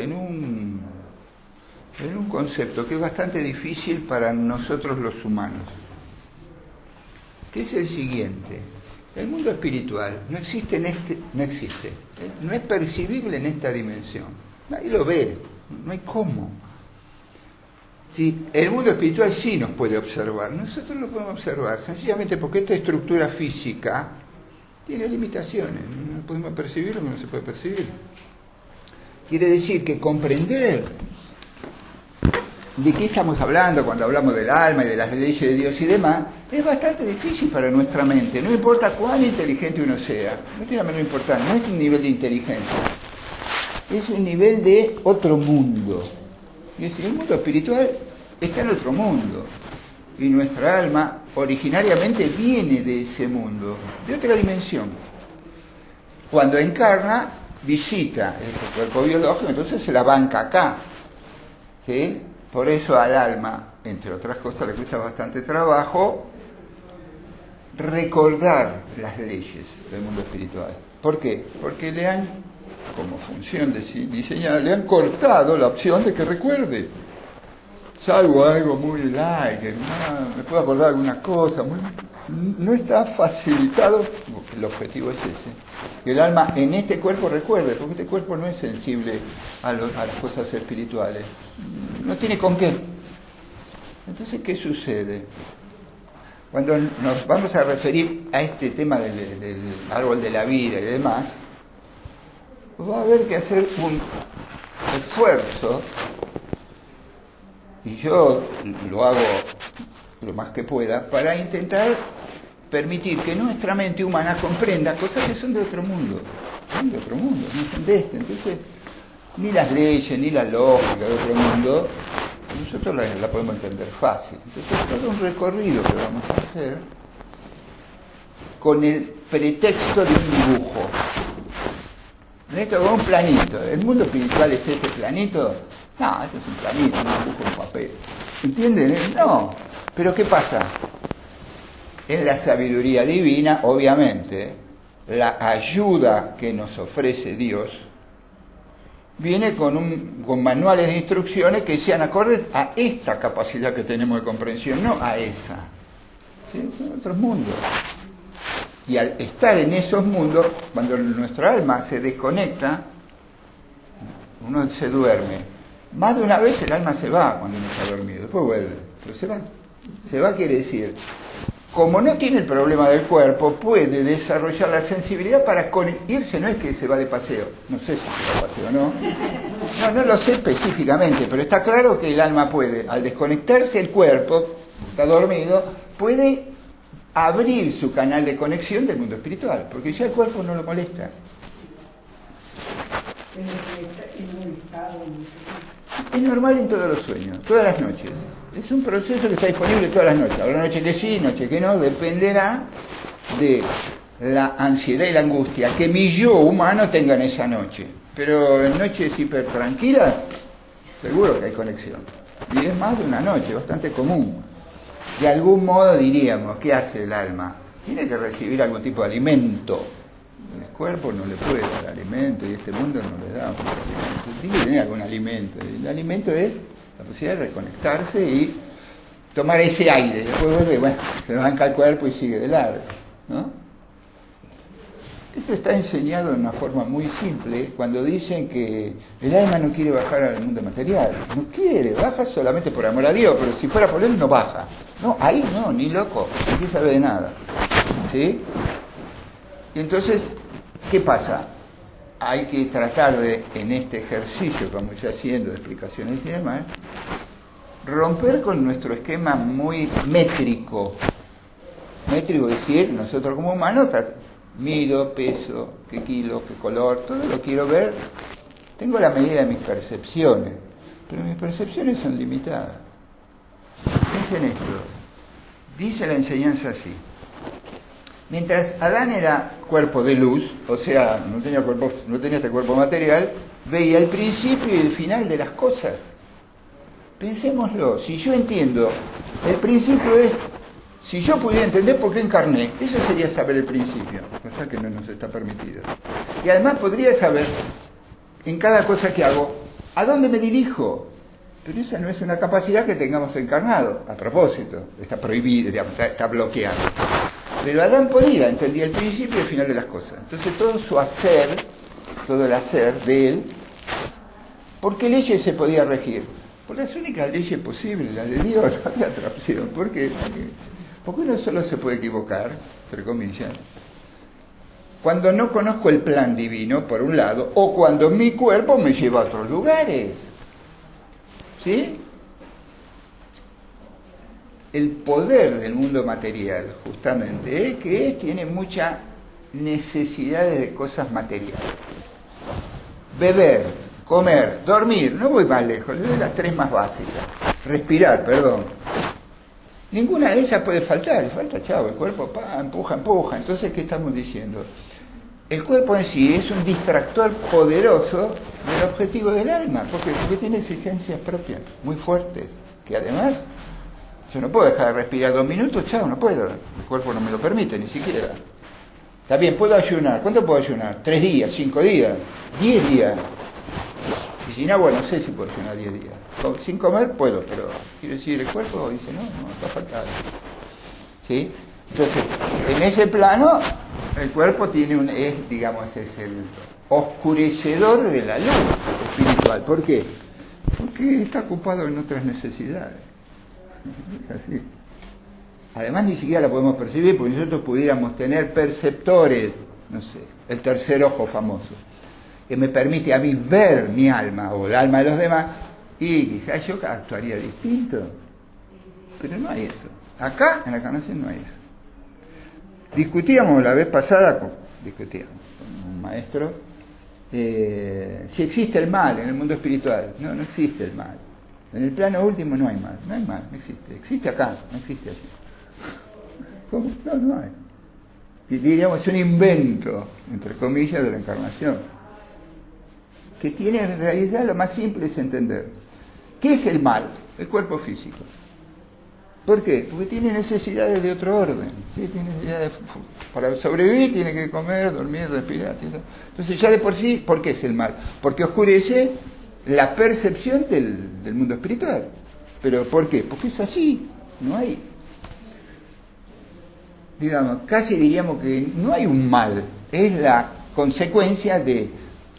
en un concepto que es bastante difícil para nosotros los humanos, que es el siguiente. El mundo espiritual no existe no es percibible en esta dimensión. Nadie lo ve, no hay cómo. Sí, el mundo espiritual sí nos puede observar, nosotros lo podemos observar, sencillamente porque esta estructura física tiene limitaciones, no podemos percibir lo que no se puede percibir. Quiere decir que comprender de qué estamos hablando cuando hablamos del alma y de las leyes de Dios y demás, es bastante difícil para nuestra mente, no importa cuán inteligente uno sea, no tiene la menor importancia, no es un nivel de inteligencia, es un nivel de otro mundo. Es decir, el mundo espiritual está en otro mundo, y nuestra alma originariamente viene de ese mundo, de otra dimensión. Cuando encarna, visita este cuerpo biológico, entonces se la banca acá, ¿sí? Por eso al alma, entre otras cosas, le cuesta bastante trabajo recordar las leyes del mundo espiritual. ¿Por qué? Porque le han, como función diseñada, le han cortado la opción de que recuerde. Salvo algo muy light, que me puedo acordar alguna cosa, no está facilitado, el objetivo es ese, que el alma en este cuerpo recuerde, porque este cuerpo no es sensible a las cosas espirituales, no tiene con qué. Entonces, ¿qué sucede? Cuando nos vamos a referir a este tema del árbol de la vida y demás, va a haber que hacer un esfuerzo, y yo lo hago lo más que pueda, para intentar permitir que nuestra mente humana comprenda cosas que son de otro mundo, no son de este. Entonces, ni las leyes, ni la lógica de otro mundo, nosotros la podemos entender fácil. Entonces, todo un recorrido que vamos a hacer con el pretexto de un dibujo. Esto es un planito. ¿El mundo espiritual es este planito? No, esto es un planito, un dibujo en papel. ¿Entienden? No. Pero ¿qué pasa? En la sabiduría divina, obviamente, la ayuda que nos ofrece Dios viene con manuales de instrucciones que sean acordes a esta capacidad que tenemos de comprensión, no a esa. ¿Sí? Son otros mundos. Y al estar en esos mundos, cuando nuestra alma se desconecta, uno se duerme. Más de una vez el alma se va cuando uno está dormido, después vuelve, pero se va. Se va quiere decir, como no tiene el problema del cuerpo, puede desarrollar la sensibilidad para irse, no es que se va de paseo, no sé si se va de paseo o no lo sé específicamente, pero está claro que el alma puede, al desconectarse el cuerpo, está dormido, puede abrir su canal de conexión del mundo espiritual, porque ya el cuerpo no lo molesta. Es normal en todos los sueños, todas las noches. Es un proceso que está disponible todas las noches. Habrá noches que sí, noches que no, dependerá de la ansiedad y la angustia que mi yo humano tenga en esa noche. Pero en noches hiper tranquilas, seguro que hay conexión. Y es más de una noche, bastante común. De algún modo diríamos, ¿qué hace el alma? Tiene que recibir algún tipo de alimento. El cuerpo no le puede dar alimento y este mundo no le da mucho alimento. Tiene que tener algún alimento. El alimento es la posibilidad de reconectarse y tomar ese aire. Después vuelve, bueno, se banca el cuerpo y sigue de largo, ¿no? Eso está enseñado de una forma muy simple cuando dicen que el alma no quiere bajar al mundo material. No quiere, baja solamente por amor a Dios, pero si fuera por él no baja. No, ahí no, ni loco, aquí sabe de nada. ¿Sí? Y entonces, ¿qué pasa? Hay que tratar de, en este ejercicio que vamos haciendo de explicaciones y demás, romper con nuestro esquema muy métrico. Métrico es decir, nosotros como humanos mido, peso, qué kilo, qué color, todo lo quiero ver. Tengo la medida de mis percepciones, pero mis percepciones son limitadas. Piensen esto. Dice la enseñanza así. Mientras Adán era cuerpo de luz, o sea, no tenía este cuerpo material, veía el principio y el final de las cosas. Pensémoslo, si yo entiendo, el principio es, si yo pudiera entender por qué encarné, eso sería saber el principio, cosa que no nos está permitida. Y además podría saber, en cada cosa que hago, ¿A dónde me dirijo? Pero esa no es una capacidad que tengamos encarnado, a propósito, está prohibido, digamos, está bloqueado. Pero Adán podía, entendía el principio y el final de las cosas. Entonces todo su hacer, todo el hacer de él, ¿por qué leyes se podía regir? Por las únicas leyes posibles, las de Dios, no había otra opción. ¿Por qué? Porque uno solo se puede equivocar, entre comillas, cuando no conozco el plan divino, por un lado, o cuando mi cuerpo me lleva a otros lugares. ¿Sí? El poder del mundo material, justamente, es que tiene mucha necesidad de cosas materiales. Beber, comer, dormir, no voy más lejos, le doy las tres más básicas. Respirar, perdón. Ninguna de esas puede faltar, falta, chavo, el cuerpo empuja. Entonces, ¿qué estamos diciendo? El cuerpo en sí es un distractor poderoso del objetivo del alma. ¿Por qué? Porque tiene exigencias propias, muy fuertes, que además, yo no puedo dejar de respirar 2 minutos, chao, no puedo. El cuerpo no me lo permite, ni siquiera. Está bien, puedo ayunar. ¿Cuánto puedo ayunar? 3 días, 5 días, 10 días. Y sin agua no sé si puedo ayunar 10 días. Sin comer puedo, pero quiere decir, el cuerpo dice, no, está faltando. ¿Sí? Entonces, en ese plano, el cuerpo tiene es el oscurecedor de la luz espiritual. ¿Por qué? Porque está ocupado en otras necesidades. Es así. Además, ni siquiera la podemos percibir, porque nosotros pudiéramos tener perceptores, no sé, el tercer ojo famoso, que me permite a mí ver mi alma o el alma de los demás, y quizás yo actuaría distinto. Pero no hay eso. Acá, en la encarnación, no hay eso. Discutíamos la vez pasada con un maestro si existe el mal en el mundo espiritual. No existe el mal. En el plano último no hay mal, no existe. Existe acá, no existe allí. ¿Cómo? No hay. Y diríamos, es un invento, entre comillas, de la encarnación, que tiene en realidad lo más simple es entender. ¿Qué es el mal? El cuerpo físico. ¿Por qué? Porque tiene necesidades de otro orden. ¿Sí? Tiene necesidades para sobrevivir, tiene que comer, dormir, respirar. Entonces ya de por sí, ¿por qué es el mal? Porque oscurece la percepción del mundo espiritual. ¿Pero por qué? Porque es así, no hay. Digamos, casi diríamos que no hay un mal, es la consecuencia de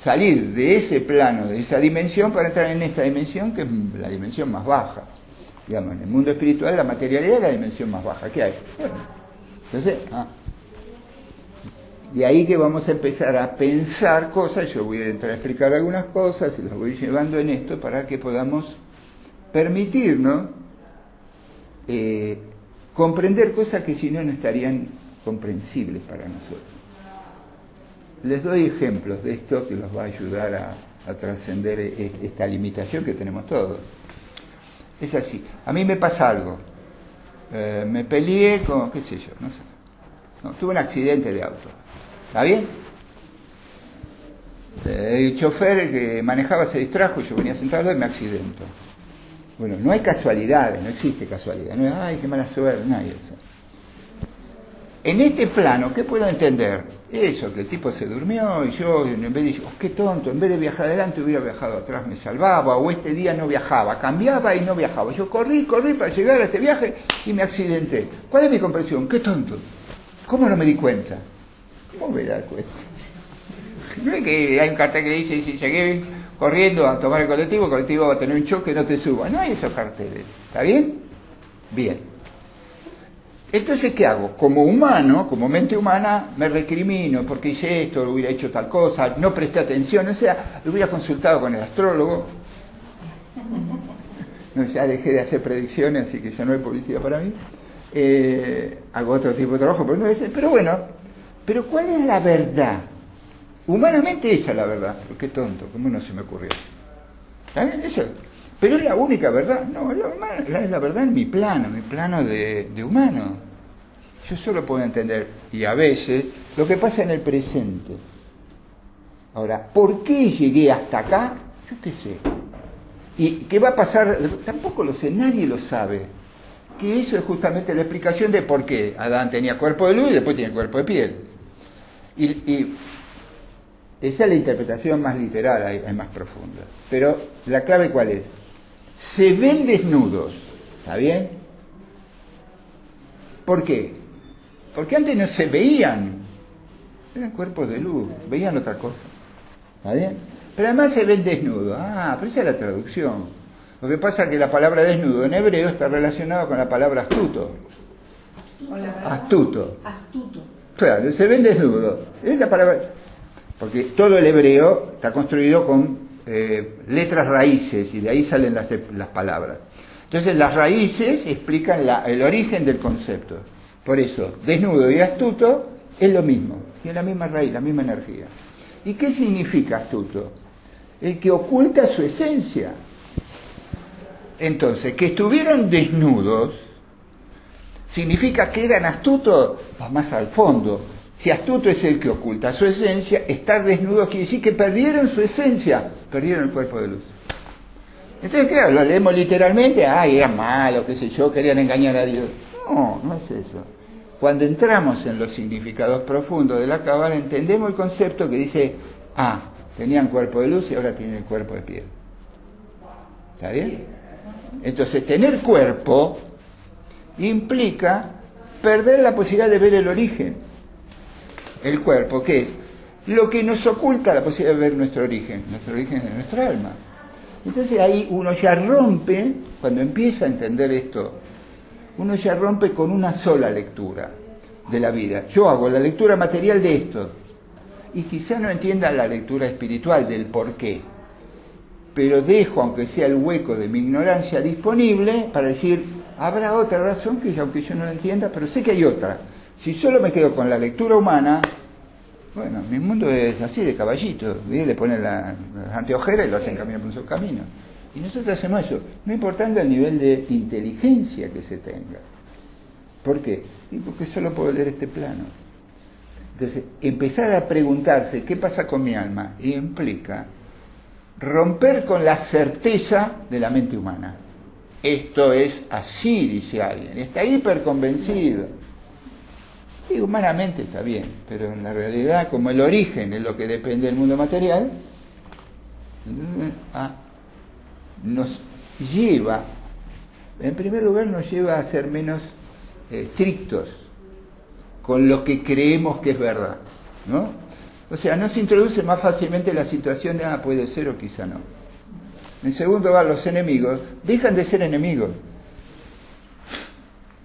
salir de ese plano, de esa dimensión, para entrar en esta dimensión, que es la dimensión más baja. Digamos, en el mundo espiritual la materialidad es la dimensión más baja que hay. Bueno, entonces, de ahí que vamos a empezar a pensar cosas. Yo voy a entrar a explicar algunas cosas y las voy llevando en esto para que podamos permitirnos comprender cosas que si no estarían comprensibles para nosotros. Les doy ejemplos de esto que los va a ayudar a trascender esta limitación que tenemos todos. Es así. A mí me pasa algo. Me peleé con, qué sé yo, no sé. No, tuve un accidente de auto. ¿Está bien? El chofer que manejaba se distrajo y yo venía sentado y me accidento. Bueno, no hay casualidades, no existe casualidad. No hay, ay, qué mala suerte, no hay eso. En este plano, ¿qué puedo entender? Eso, que el tipo se durmió y yo, en vez de decir, qué tonto, en vez de viajar adelante hubiera viajado atrás, me salvaba, o este día no viajaba, cambiaba y no viajaba. Yo corrí para llegar a este viaje y me accidenté. ¿Cuál es mi comprensión? Qué tonto. ¿Cómo no me di cuenta? ¿Cómo me voy a dar cuenta? No es que hay un cartel que dice, si llegué corriendo a tomar el colectivo va a tener un choque, no te subas. No hay esos carteles. ¿Está bien? Bien. Entonces, ¿qué hago? Como humano, como mente humana, me recrimino porque hice esto, hubiera hecho tal cosa, no presté atención, o sea, lo hubiera consultado con el astrólogo. No, ya dejé de hacer predicciones, así que ya no hay publicidad para mí. Hago otro tipo de trabajo, pero bueno, pero ¿cuál es la verdad? Humanamente esa es la verdad. Pero qué tonto, ¿cómo no se me ocurrió? ¿Saben? Eso. Pero es la única verdad. No, es la verdad en mi plano de humano. Yo solo puedo entender, y a veces, lo que pasa en el presente. Ahora, ¿por qué llegué hasta acá? Yo qué sé. ¿Y qué va a pasar? Tampoco lo sé, nadie lo sabe. Que eso es justamente la explicación de por qué Adán tenía cuerpo de luz y después tiene cuerpo de piel. Y Esa es la interpretación más literal, hay más profunda. Pero la clave ¿cuál es? Se ven desnudos, ¿está bien? ¿Por qué? Porque antes no se veían, eran cuerpos de luz, veían otra cosa, ¿está bien? Pero además se ven desnudos. Pero esa es la traducción. Lo que pasa es que la palabra desnudo en hebreo está relacionada con la palabra astuto. Astuto. Claro, se ven desnudos. Es la palabra. Porque todo el hebreo está construido con letras raíces y de ahí salen las palabras. Entonces las raíces explican el origen del concepto. Por eso, desnudo y astuto es lo mismo. Tiene la misma raíz, la misma energía. ¿Y qué significa astuto? El que oculta su esencia. Entonces, que estuvieron desnudos significa que eran astutos, va más al fondo. Si astuto es el que oculta su esencia, estar desnudo quiere decir que perdieron su esencia, perdieron el cuerpo de luz. Entonces, claro, lo leemos literalmente, eran malos, qué sé yo, querían engañar a Dios. No, no es eso. Cuando entramos en los significados profundos de la Cábala, entendemos el concepto que dice, tenían cuerpo de luz y ahora tienen cuerpo de piel. ¿Está bien? Entonces, tener cuerpo implica perder la posibilidad de ver el origen. El cuerpo, ¿qué es? Lo que nos oculta la posibilidad de ver nuestro origen es nuestra alma. Entonces ahí uno ya rompe, cuando empieza a entender esto, uno ya rompe con una sola lectura de la vida. Yo hago la lectura material de esto, y quizá no entienda la lectura espiritual del por qué, pero dejo, aunque sea el hueco de mi ignorancia disponible, para decir, habrá otra razón que aunque yo no la entienda, pero sé que hay otra. Si solo me quedo con la lectura humana, bueno, mi mundo es así, de caballito. Le ponen las anteojeras y lo hacen caminar por su camino. Y nosotros hacemos eso, no importando el nivel de inteligencia que se tenga. ¿Por qué? Porque solo puedo leer este plano. Entonces, empezar a preguntarse qué pasa con mi alma implica romper con la certeza de la mente humana. Esto es así, dice alguien, está hiperconvencido. Sí, humanamente está bien, pero en la realidad, como el origen es lo que depende del mundo material, nos lleva, en primer lugar nos lleva a ser menos estrictos con lo que creemos que es verdad, ¿no? O sea, no se introduce más fácilmente la situación de puede ser o quizá no. En segundo lugar, los enemigos dejan de ser enemigos.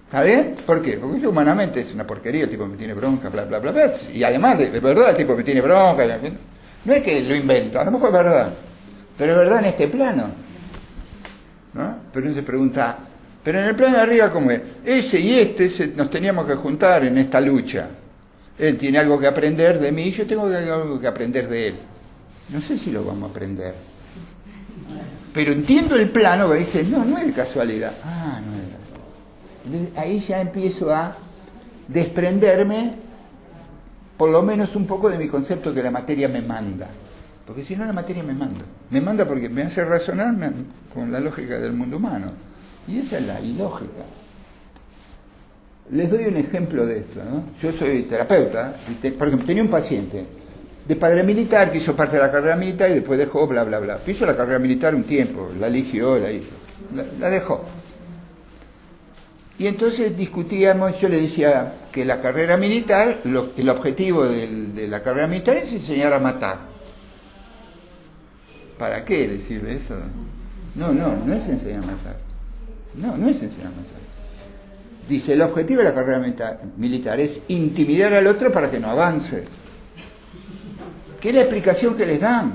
¿Está bien? ¿Por qué? Porque yo humanamente es una porquería, el tipo me tiene bronca, bla, bla, bla, bla. Y además, de verdad, el tipo me tiene bronca. No es que lo invento, a lo mejor es verdad. Pero es verdad en este plano, ¿no? Pero uno se pregunta, pero en el plano de arriba, ¿cómo es? Ese y este nos teníamos que juntar en esta lucha. Él tiene algo que aprender de mí y yo tengo algo que aprender de él. No sé si lo vamos a aprender. Pero entiendo el plano que dice, no es de casualidad. No es de casualidad. Entonces ahí ya empiezo a desprenderme, por lo menos un poco, de mi concepto que la materia me manda. Porque si no, la materia me manda. Me manda porque me hace razonar con la lógica del mundo humano. Y esa es la ilógica. Les doy un ejemplo de esto, ¿no? Yo soy terapeuta, por ejemplo, tenía un paciente de padre militar que hizo parte de la carrera militar y después dejó, bla, bla, bla. Hizo la carrera militar un tiempo, la eligió, la hizo, la dejó. Y entonces discutíamos, yo le decía que la carrera militar, el objetivo de la carrera militar es enseñar a matar. ¿Para qué decirle eso? No es enseñar a matar. No es enseñar a matar. Dice, el objetivo de la carrera militar es intimidar al otro para que no avance. ¿Qué es la explicación que les dan?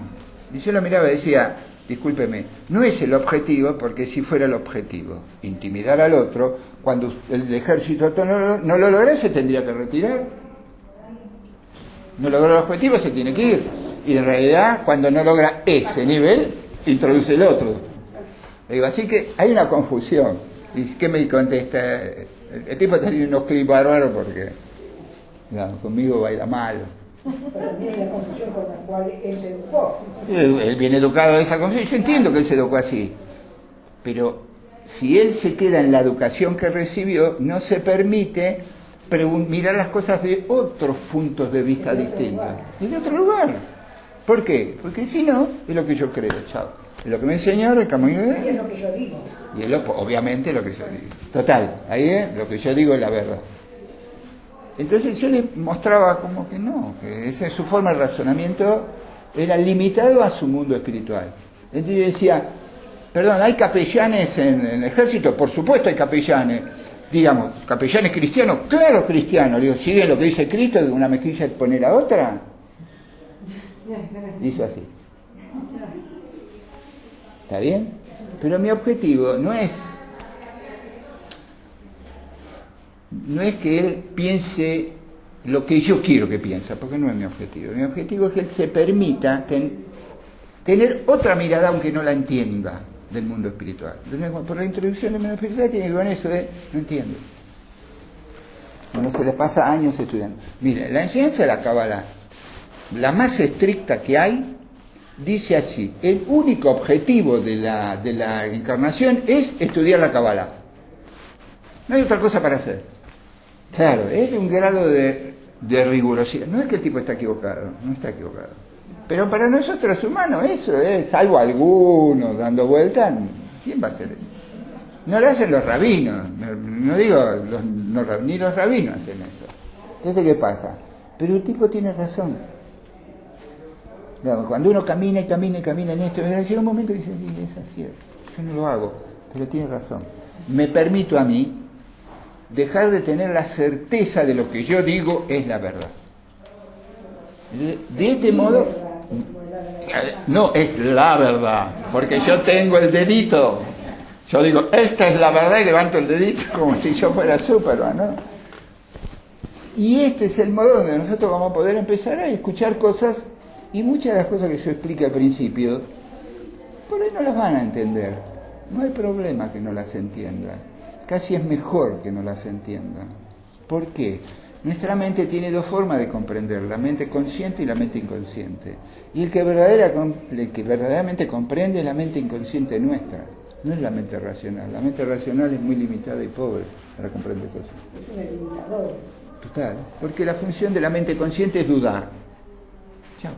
Y yo lo miraba y decía, discúlpeme, no es el objetivo, porque si fuera el objetivo, intimidar al otro, cuando el ejército no lo logra, se tendría que retirar. No logra el objetivo, se tiene que ir. Y en realidad, cuando no logra ese nivel, introduce el otro. Le digo, así que hay una confusión. ¿Y qué me contesta? El tipo está haciendo unos clips bárbaros porque conmigo baila mal. Pero también la confusión con la cual él se educó. Él viene educado de esa confusión. Yo entiendo que él se educó así. Pero si él se queda en la educación que recibió, no se permite mirar las cosas de otros puntos de vista distintos. Y de otro lugar. ¿Por qué? Porque si no, es lo que yo creo, chao. Es lo que me enseñaron, el camino Y es lo que yo digo. y es obviamente lo que yo digo. Total, ahí es lo que yo digo es la verdad. Entonces yo le mostraba como que no, que esa su forma de razonamiento era limitado a su mundo espiritual. Entonces yo decía, perdón, ¿hay capellanes en el ejército? Por supuesto hay capellanes. Digamos, ¿capellanes cristianos? Claro, cristianos. Le digo, ¿sigue lo que dice Cristo de una mejilla poner a otra? Dice así. ¿Está bien? Pero mi objetivo no es que él piense lo que yo quiero que piense, porque no es mi objetivo. Mi objetivo es que él se permita tener otra mirada, aunque no la entienda, del mundo espiritual. Entonces, por la introducción del mundo espiritual tiene que ver con eso de no entiendo. Bueno, se le pasa años estudiando. Mire, la enseñanza de la Cábala, la más estricta que hay, dice así: el único objetivo de la encarnación es estudiar la Cábala. No hay otra cosa para hacer. Claro, es de un grado de rigurosidad. No es que el tipo está equivocado, no está equivocado. Pero para nosotros humanos eso es, salvo algunos dando vueltas, ¿quién va a hacer eso? No lo hacen los rabinos, no digo, ni los rabinos hacen eso. Entonces, ¿qué pasa? Pero el tipo tiene razón. Cuando uno camina y camina y camina en esto, llega un momento que dice, sí, es así, yo no lo hago, pero tiene razón. Me permito a mí dejar de tener la certeza de lo que yo digo es la verdad. De este modo, no es la verdad, porque yo tengo el dedito. Yo digo, esta es la verdad y levanto el dedito como si yo fuera Superman, ¿no? Y este es el modo donde nosotros vamos a poder empezar a escuchar cosas, y muchas de las cosas que yo expliqué al principio, por ahí no las van a entender. No hay problema que no las entiendan. Casi es mejor que no las entiendan. ¿Por qué? Nuestra mente tiene dos formas de comprender, la mente consciente y la mente inconsciente. Y el que verdaderamente comprende es la mente inconsciente nuestra, no es la mente racional. La mente racional es muy limitada y pobre para comprender cosas. Es un limitador. Total, porque la función de la mente consciente es dudar. Chao.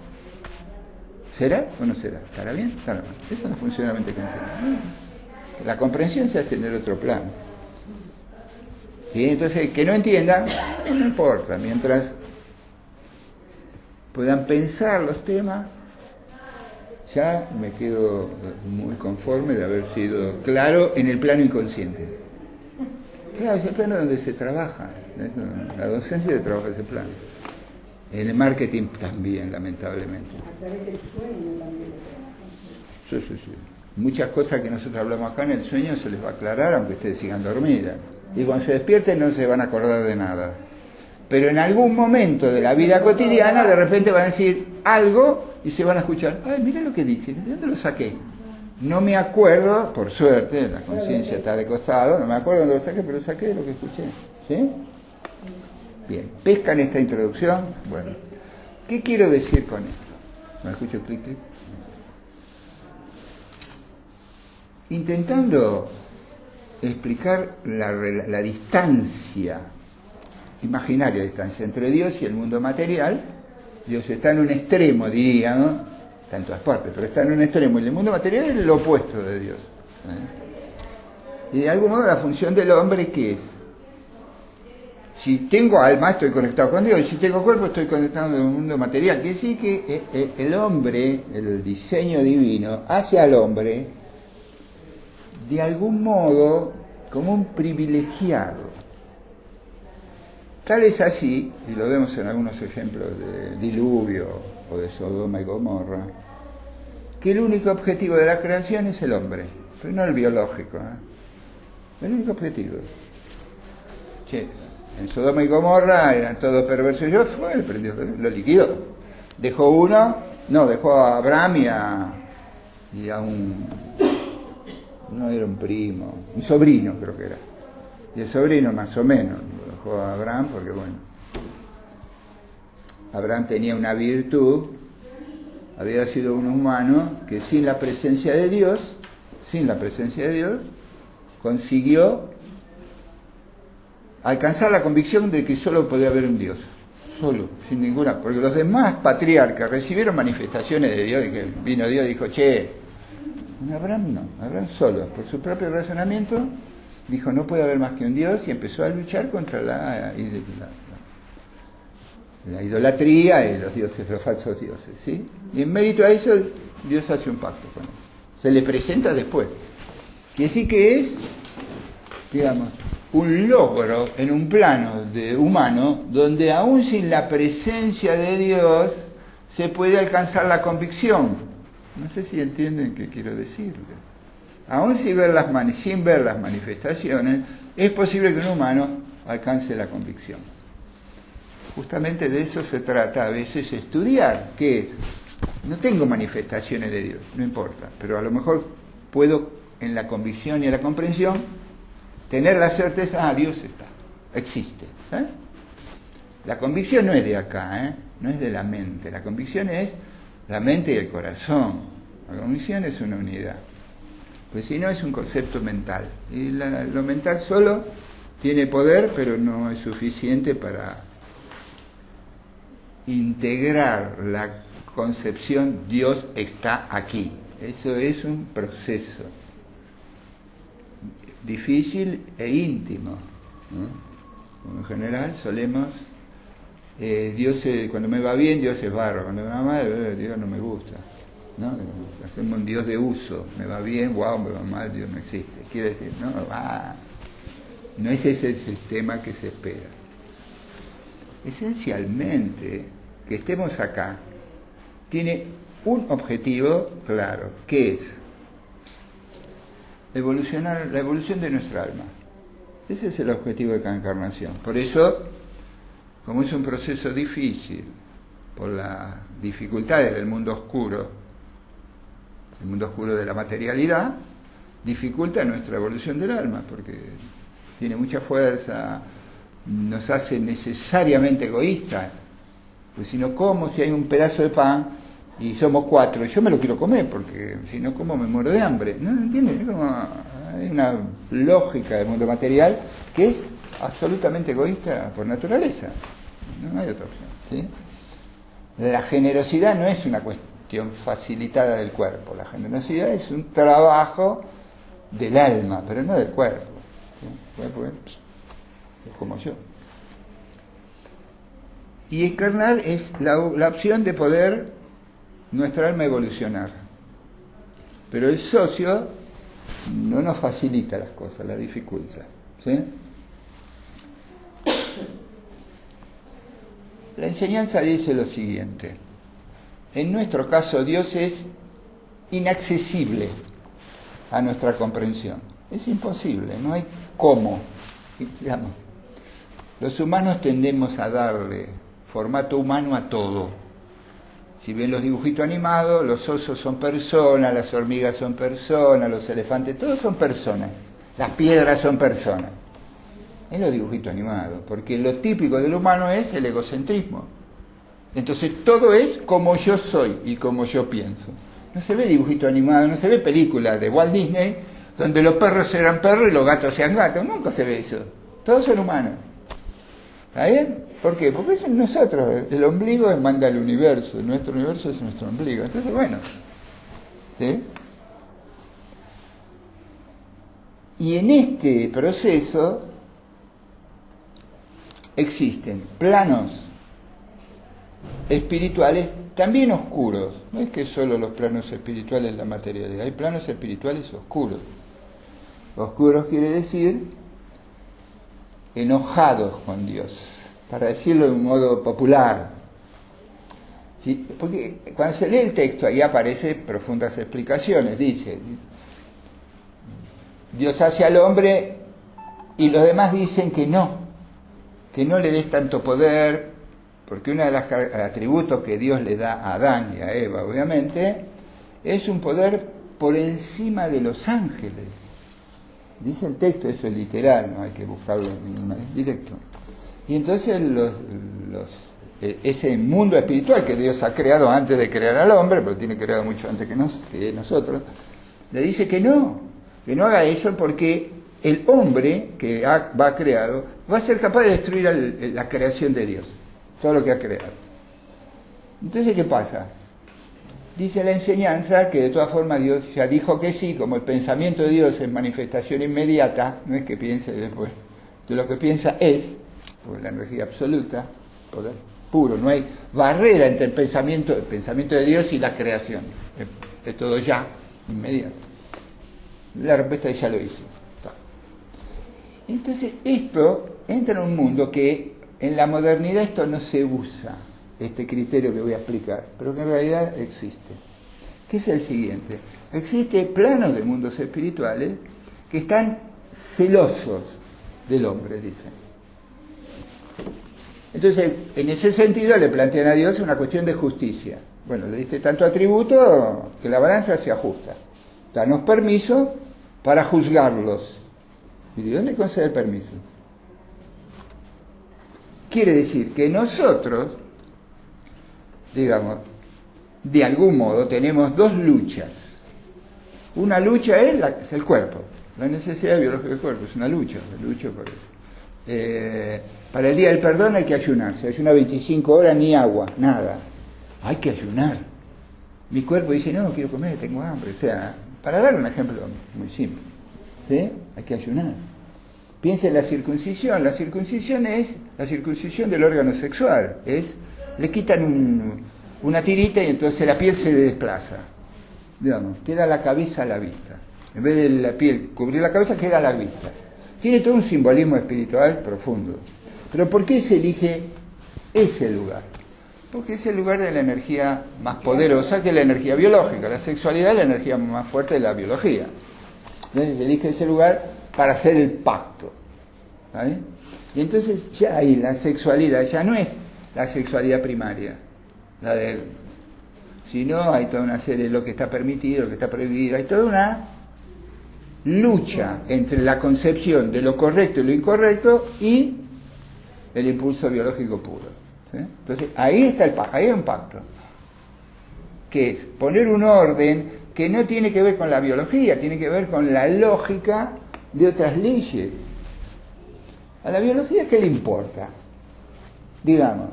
¿Será o no será? ¿Estará bien? ¿Estará mal? Esa es la función de la mente consciente. La comprensión se hace en el otro plano. ¿Sí? Entonces, que no entiendan, no importa, mientras puedan pensar los temas, ya me quedo muy conforme de haber sido claro en el plano inconsciente. Claro, es el plano donde se trabaja, la docencia se trabaja ese plano. En el marketing también, lamentablemente. A través del sueño también. Sí. Muchas cosas que nosotros hablamos acá en el sueño se les va a aclarar aunque ustedes sigan dormidas. Y cuando se despierten no se van a acordar de nada. Pero en algún momento de la vida cotidiana de repente van a decir algo y se van a escuchar. Ay, mira lo que dije, ¿de dónde lo saqué? No me acuerdo, por suerte, la conciencia está de costado, no me acuerdo dónde lo saqué, pero lo saqué de lo que escuché. ¿Sí? Bien, pescan esta introducción. Bueno, ¿qué quiero decir con esto? ¿Me escucho clic, clic? Intentando explicar la distancia, imaginaria distancia entre Dios y el mundo material. Dios está en un extremo, diría, ¿no? Está en todas partes, pero está en un extremo, y el mundo material es lo opuesto de Dios. Y de algún modo la función del hombre, ¿qué es? Si tengo alma, estoy conectado con Dios, y si tengo cuerpo, estoy conectado con el mundo material. Quiere decir que el hombre, el diseño divino, hace al hombre de algún modo como un privilegiado. Tal es así, y lo vemos en algunos ejemplos de diluvio o de Sodoma y Gomorra, que el único objetivo de la creación es el hombre, pero no el biológico, el único objetivo. Che, en Sodoma y Gomorra eran todos perversos, yo fue, el prendió, lo liquidó. Dejó a Abraham y a no era un primo, un sobrino creo que era. Y el sobrino más o menos lo dejó a Abraham porque bueno, Abraham tenía una virtud, había sido un humano que sin la presencia de Dios, consiguió alcanzar la convicción de que solo podía haber un Dios, solo, sin ninguna, porque los demás patriarcas recibieron manifestaciones de Dios, y que vino Dios y dijo, che, Abraham no, Abraham solo, por su propio razonamiento, dijo, no puede haber más que un Dios, y empezó a luchar contra la idolatría y los dioses, los falsos dioses, ¿sí? Y en mérito a eso, Dios hace un pacto con él. Se le presenta después. Quiere decir que es, digamos, un logro en un plano humano donde aún sin la presencia de Dios se puede alcanzar la convicción. No sé si entienden qué quiero decirles. Aún sin ver las manifestaciones, es posible que un humano alcance la convicción. Justamente de eso se trata a veces estudiar. ¿Qué es? No tengo manifestaciones de Dios, no importa, pero a lo mejor puedo en la convicción y en la comprensión tener la certeza, Dios está, existe. La convicción no es de acá, no es de la mente, la convicción es la mente y el corazón. La convicción es una unidad, pues si no es un concepto mental, y lo mental solo tiene poder, pero no es suficiente para integrar la concepción Dios está aquí. Eso es un proceso difícil e íntimo, ¿no? En general solemos Dios cuando me va bien Dios es barro, cuando me va mal Dios no me gusta, ¿no? Hacemos un Dios de uso, me va bien, wow, me va mal, Dios no existe. Quiere decir, no es ese el sistema que se espera. Esencialmente, que estemos acá tiene un objetivo claro, que es la evolución de nuestra alma. Ese es el objetivo de cada encarnación. Por eso, como es un proceso difícil, por las dificultades del mundo oscuro, el mundo oscuro de la materialidad, dificulta nuestra evolución del alma, porque tiene mucha fuerza, nos hace necesariamente egoístas. Pues si no como, si hay un pedazo de pan y somos 4, yo me lo quiero comer, porque si no como me muero de hambre. ¿No entiendes? Es como, hay una lógica del mundo material que es absolutamente egoísta por naturaleza. No hay otra opción, ¿sí? La generosidad no es una cuestión facilitada del cuerpo, la generosidad es un trabajo del alma, pero no del cuerpo. ¿Sí? El cuerpo es como yo. Y encarnar es la opción de poder nuestra alma evolucionar. Pero el socio no nos facilita las cosas, las dificulta. ¿Sí? La enseñanza dice lo siguiente. En nuestro caso, Dios es inaccesible a nuestra comprensión. Es imposible, no hay cómo. Digamos, los humanos tendemos a darle formato humano a todo. Si ven los dibujitos animados, los osos son personas, las hormigas son personas, los elefantes, todos son personas. Las piedras son personas. En los dibujitos animados, porque lo típico del humano es el egocentrismo. Entonces todo es como yo soy y como yo pienso. No se ve dibujito animado, no se ve películas de Walt Disney donde los perros eran perros y los gatos sean gatos. Nunca se ve eso. Todos son humanos. ¿Está bien? ¿Por qué? Porque eso es nosotros. El ombligo manda al universo. Nuestro universo es nuestro ombligo. Entonces, bueno. ¿Sí? Y en este proceso existen planos espirituales también oscuros. No es que solo los planos espirituales la materialidad. Hay planos espirituales oscuros. Oscuros quiere decir enojados con Dios, para decirlo de un modo popular. ¿Sí? Porque cuando se lee el texto ahí aparecen profundas explicaciones. Dice, Dios hace al hombre y los demás dicen que no le des tanto poder, porque uno de los atributos que Dios le da a Adán y a Eva, obviamente, es un poder por encima de los ángeles. Dice el texto, eso es literal, no hay que buscarlo en directo. Y entonces ese mundo espiritual que Dios ha creado antes de crear al hombre, pero tiene creado mucho antes que nosotros, le dice que no haga eso, porque el hombre que va creado va a ser capaz de destruir la creación de Dios. todo lo que ha creado. Entonces, ¿qué pasa? Dice la enseñanza que de todas formas Dios ya dijo que sí, como el pensamiento de Dios es manifestación inmediata, no es que piense después, de lo que piensa es, por la energía absoluta, poder puro, no hay barrera entre el pensamiento de Dios y la creación, es todo ya, inmediato. La respuesta ya lo hizo. Entonces esto entra en un mundo que en la modernidad esto no se usa, este criterio que voy a explicar, pero que en realidad existe. ¿Qué es el siguiente? Existe planos de mundos espirituales que están celosos del hombre, dicen. Entonces, en ese sentido le plantean a Dios una cuestión de justicia. Bueno, le diste tanto atributo que la balanza se ajusta. Danos permiso para juzgarlos. ¿Y de dónde concede el permiso? Quiere decir que nosotros, digamos, de algún modo tenemos dos luchas. Una lucha es el cuerpo, la necesidad biológica del cuerpo, es una lucha, lucho por eso. Para el día del perdón hay que ayunar, se ayuna 25 horas ni agua, nada. Hay que ayunar. Mi cuerpo dice, no quiero comer, tengo hambre. O sea, para dar un ejemplo muy simple, ¿sí? Hay que ayunar. Piensa en la circuncisión es la circuncisión del órgano sexual, le quitan una tirita y entonces la piel se desplaza, digamos, queda la cabeza a la vista, en vez de la piel cubrir la cabeza queda a la vista. Tiene todo un simbolismo espiritual profundo. Pero ¿por qué se elige ese lugar? Porque es el lugar de la energía más poderosa que la energía biológica. La sexualidad es la energía más fuerte de la biología. Entonces se elige ese lugar para hacer el pacto, ¿vale? Y entonces ya ahí la sexualidad ya no es la sexualidad primaria, sino hay toda una serie de lo que está permitido, lo que está prohibido, hay toda una lucha entre la concepción de lo correcto y lo incorrecto y el impulso biológico puro, ¿sí? Entonces ahí está ahí hay un pacto, que es poner un orden que no tiene que ver con la biología, tiene que ver con la lógica de otras leyes. ¿A la biología qué le importa? Digamos,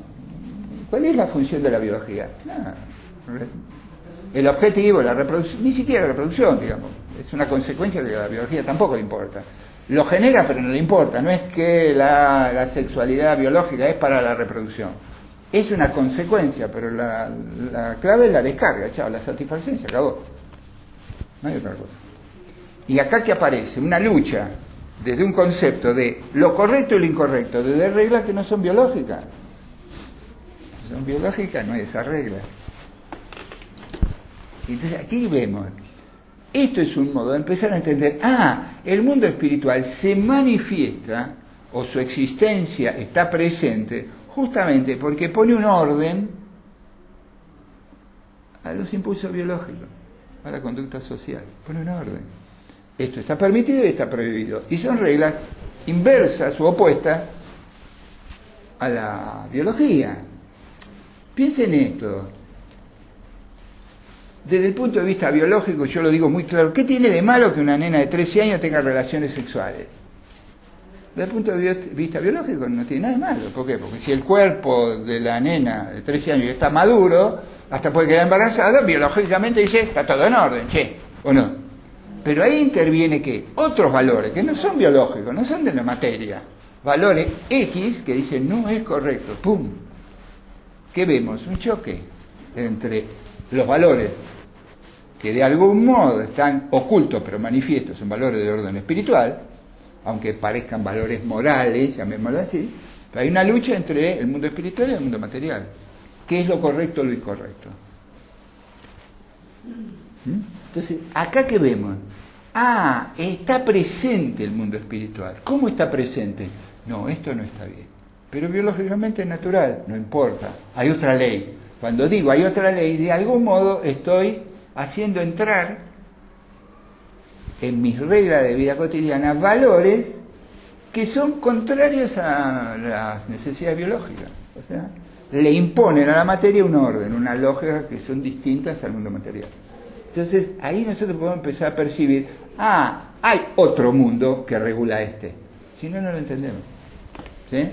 ¿cuál es la función de la biología? Nada. El objetivo, la reproducción, ni siquiera la reproducción, digamos, es una consecuencia que a la biología tampoco le importa. Lo genera, pero no le importa, no es que la sexualidad biológica es para la reproducción. Es una consecuencia, pero la clave es la descarga, chao, la satisfacción se acabó. No hay otra cosa. Y acá que aparece una lucha desde un concepto de lo correcto y lo incorrecto, desde reglas que no son biológicas. Si son biológicas, no hay esa regla. Entonces aquí vemos, esto es un modo de empezar a entender, el mundo espiritual se manifiesta, o su existencia está presente, justamente porque pone un orden a los impulsos biológicos, a la conducta social, pone un orden. Esto está permitido y está prohibido. Y son reglas inversas o opuestas a la biología. Piensen esto. Desde el punto de vista biológico, yo lo digo muy claro, ¿qué tiene de malo que una nena de 13 años tenga relaciones sexuales? Desde el punto de vista biológico no tiene nada de malo. ¿Por qué? Porque si el cuerpo de la nena de 13 años está maduro, hasta puede quedar embarazada, biológicamente dice, está todo en orden, che, ¿o no? Pero ahí interviene ¿qué? Otros valores que no son biológicos, no son de la materia. Valores X que dicen no es correcto. ¡Pum! ¿Qué vemos? Un choque entre los valores que de algún modo están ocultos pero manifiestos, son valores de orden espiritual, aunque parezcan valores morales, llamémoslo así, pero hay una lucha entre el mundo espiritual y el mundo material. ¿Qué es lo correcto o lo incorrecto? Entonces, ¿acá qué vemos? Está presente el mundo espiritual. ¿Cómo está presente? No, esto no está bien. Pero biológicamente es natural, no importa. Hay otra ley. Cuando digo hay otra ley, de algún modo estoy haciendo entrar en mis reglas de vida cotidiana valores que son contrarios a las necesidades biológicas. O sea, le imponen a la materia un orden, una lógica que son distintas al mundo material. Entonces, ahí nosotros podemos empezar a percibir, hay otro mundo que regula este. Si no, no lo entendemos. ¿Sí?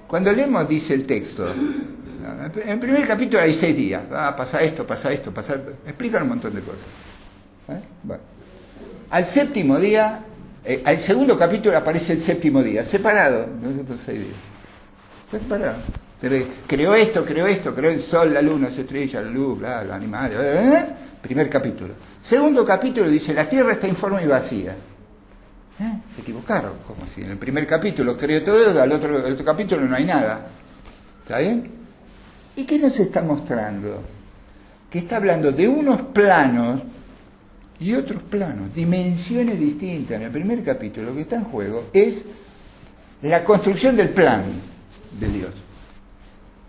Cuando leemos, dice el texto, en el primer capítulo hay 6 días, pasa esto, explican un montón de cosas. Bueno. Al séptimo día, al segundo capítulo aparece el séptimo día, separado de los otros 6 días. Está separado. Creó esto, creó el sol, la luna, las estrellas, la luz, los animales. Primer capítulo. Segundo capítulo dice, la tierra está informe y vacía. Se equivocaron, como si en el primer capítulo creó todo, al otro capítulo no hay nada. ¿Está bien? ¿Y qué nos está mostrando? Que está hablando de unos planos y otros planos, dimensiones distintas. En el primer capítulo lo que está en juego es la construcción del plan de Dios,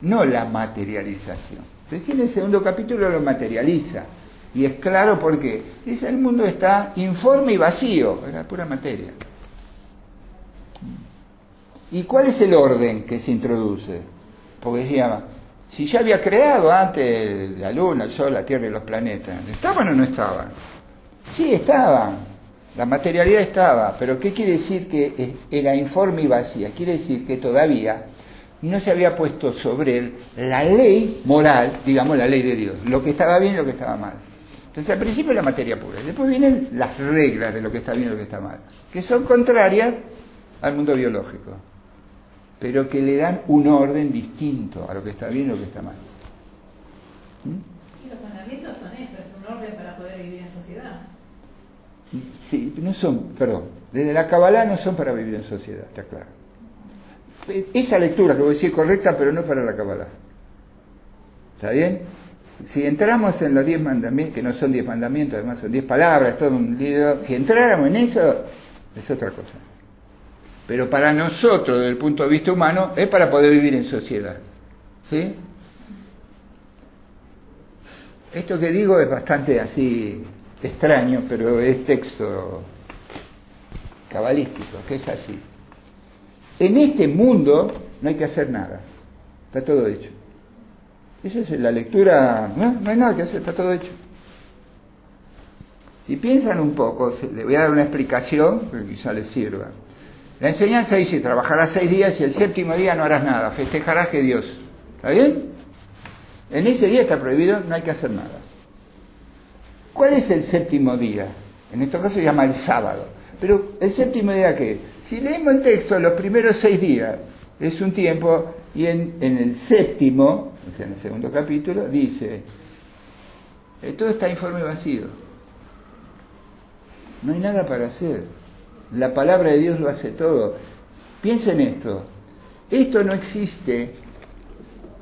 no la materialización. Recién el segundo capítulo lo materializa. Y es claro por qué. Dice, el mundo está informe y vacío, era pura materia. ¿Y cuál es el orden que se introduce? Porque decía, si ya había creado antes la luna, el sol, la tierra y los planetas, ¿estaban o no estaban? Sí, estaban. La materialidad estaba. Pero ¿qué quiere decir que era informe y vacía? Quiere decir que todavía no se había puesto sobre él la ley moral, digamos la ley de Dios, lo que estaba bien y lo que estaba mal. Entonces al principio la materia pura, y después vienen las reglas de lo que está bien y lo que está mal, que son contrarias al mundo biológico, pero que le dan un orden distinto a lo que está bien y lo que está mal. Y los mandamientos son eso, es un orden para poder vivir en sociedad. Sí, no son, perdón, desde la Kabbalah no son para vivir en sociedad, está claro. Esa lectura que voy a decir es correcta, pero no para la Kabbalah. ¿Está bien? Si entramos en los 10 mandamientos, que no son 10 mandamientos, además son 10 palabras, todo un lío, si entráramos en eso, es otra cosa. Pero para nosotros, desde el punto de vista humano, es para poder vivir en sociedad. ¿Sí? Esto que digo es bastante así extraño, pero es texto cabalístico, que es así. En este mundo no hay que hacer nada, está todo hecho. Esa es la lectura, no hay nada que hacer, está todo hecho. Si piensan un poco, les voy a dar una explicación que quizá les sirva. La enseñanza dice, trabajarás 6 días y el séptimo día no harás nada, festejarás que Dios. ¿Está bien? En ese día está prohibido, no hay que hacer nada. ¿Cuál es el séptimo día? En este caso se llama el sábado. Pero ¿el séptimo día qué? Si leemos el texto, los primeros 6 días es un tiempo, y en el séptimo, o sea, en el segundo capítulo, dice, todo está informe y vacío. No hay nada para hacer. La palabra de Dios lo hace todo. Piensen esto. Esto no existe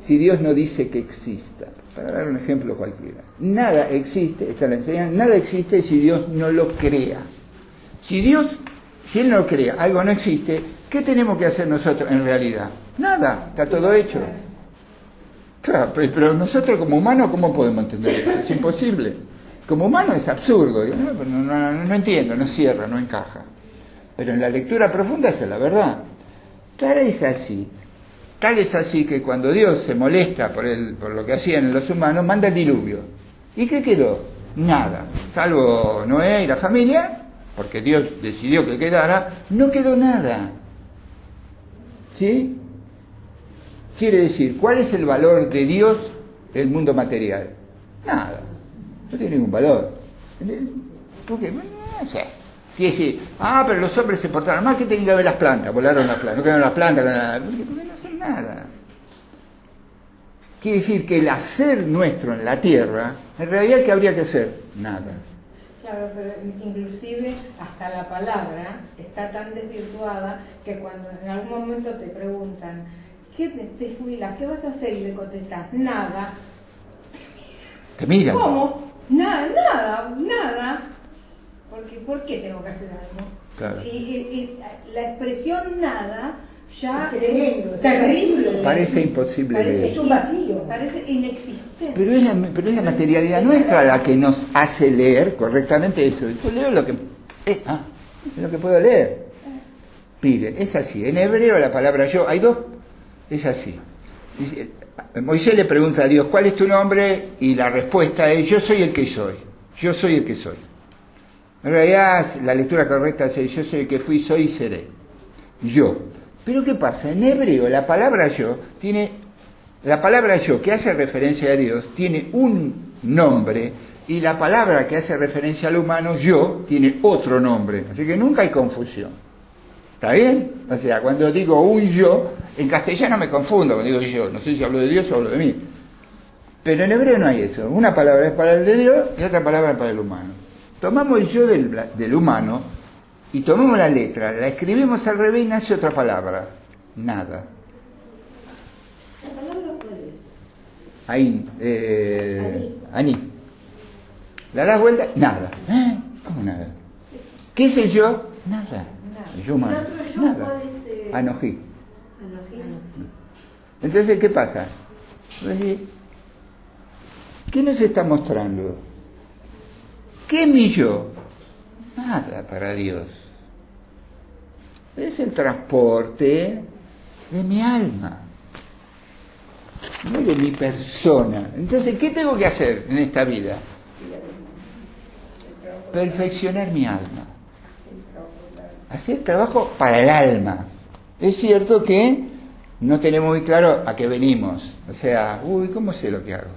si Dios no dice que exista. Para dar un ejemplo cualquiera. Nada existe, esta es la enseñanza, nada existe si Dios no lo crea. Si Él no crea, algo no existe, ¿qué tenemos que hacer nosotros en realidad? Nada, está todo hecho. Claro, pero nosotros como humanos, ¿cómo podemos entender eso? Es imposible. Como humano es absurdo. No entiendo, no cierra, no encaja. Pero en la lectura profunda esa es la verdad. Tal es así que cuando Dios se molesta por lo que hacían los humanos, manda el diluvio. ¿Y qué quedó? Nada. Salvo Noé y la familia, porque Dios decidió que quedara, no quedó nada. ¿Sí? Quiere decir, ¿cuál es el valor de Dios en el mundo material? Nada. No tiene ningún valor. Porque, no sé. Quiere decir, pero los hombres se portaron mal, ¿qué tienen que ver las plantas? Volaron las plantas, no quedaron las plantas, porque no hacen nada. Quiere decir que el hacer nuestro en la tierra, en realidad, ¿qué habría que hacer? Nada. Claro, pero inclusive hasta la palabra está tan desvirtuada que cuando en algún momento te preguntan, ¿qué te jubilas? ¿Qué vas a hacer? Y le contestas, nada. Te miran. ¿Cómo? Nada. ¿Por qué tengo que hacer algo? Claro. Y la expresión nada ya Tremendo, es terrible. Parece imposible de Parece un vacío. Parece inexistente. Pero es la materialidad nuestra la que nos hace leer correctamente eso. Yo leo lo que... es lo que puedo leer. Miren, es así. En hebreo la palabra yo, hay dos, es así. Dice, Moisés le pregunta a Dios, ¿cuál es tu nombre? Y la respuesta es, yo soy el que soy. Yo soy el que soy. En realidad la lectura correcta es, yo soy el que fui, soy y seré. Yo. Pero ¿qué pasa? En hebreo la palabra yo que hace referencia a Dios tiene un nombre, y la palabra que hace referencia al humano, yo, tiene otro nombre. Así que nunca hay confusión. ¿Está bien? O sea, cuando digo un yo, en castellano me confundo cuando digo yo. No sé si hablo de Dios o hablo de mí. Pero en hebreo no hay eso. Una palabra es para el de Dios y otra palabra es para el humano. Tomamos el yo del humano y tomamos la letra, la escribimos al revés y nace otra palabra. Nada. ¿La palabra cuál es? Ahí, Aní. ¿La das vuelta? Nada. ¿Cómo nada? Sí. ¿Qué es el yo? Nada. El yo humano. ¿El otro yo Nada. cuál es? Anojí. Anojí. Entonces, ¿qué pasa? ¿Qué nos está mostrando? ¿Qué es mi yo? Nada para Dios. Es el transporte de mi alma, no de mi persona. Entonces, ¿qué tengo que hacer en esta vida? Perfeccionar mi alma. Hacer trabajo para el alma. Es cierto que no tenemos muy claro a qué venimos. O sea, ¿cómo sé lo que hago?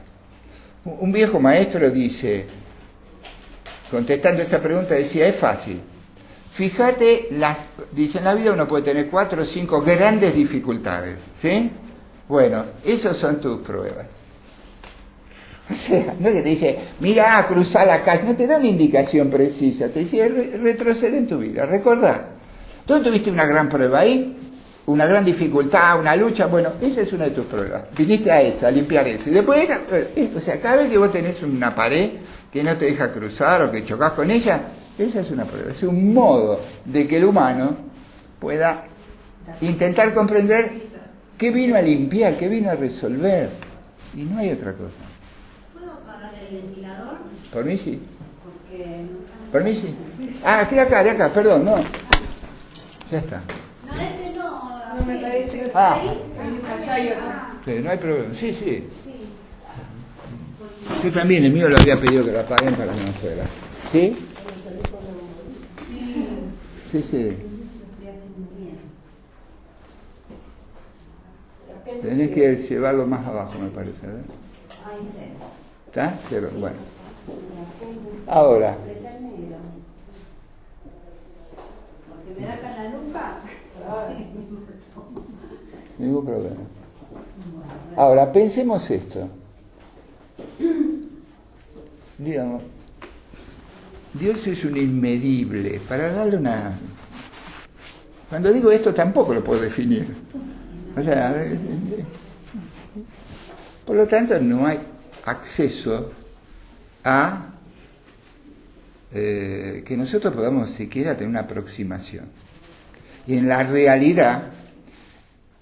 Un viejo maestro dice, contestando esa pregunta, decía, es fácil. Fíjate, dice, en la vida uno puede tener 4 o 5 grandes dificultades, ¿sí? Bueno, esas son tus pruebas. O sea, no es que te dice, mira, cruzar la calle, no te da una indicación precisa, te dice, retrocede en tu vida, recordá. ¿Tú tuviste una gran prueba ahí? Una gran dificultad, una lucha, bueno, esa es una de tus pruebas. Viniste a eso, a limpiar eso. Y después, o sea, cada vez que vos tenés una pared que no te deja cruzar o que chocás con ella, esa es una prueba, es un modo de que el humano pueda intentar comprender qué vino a limpiar, qué vino a resolver. Y no hay otra cosa. ¿Puedo apagar el ventilador? Por mí sí. Porque no. Por mí sí. Ah, de acá, perdón, no. Ya está. No, este no. No me parece que Ah. allá hay otro. Sí, no hay problema. Sí. Sí. Yo también, el mío lo había pedido que lo apaguen para que no fuera. ¿Sí? Sí. Tenés que llevarlo más abajo, me parece. Ahí se. ¿Está? Cero. Bueno. Ahora. Porque me da acá la nuca. Ningún problema. Ahora, pensemos esto. Digamos, Dios es un inmedible. Para darle una... Cuando digo esto tampoco lo puedo definir. O sea, por lo tanto no hay acceso a que nosotros podamos siquiera tener una aproximación. Y en la realidad,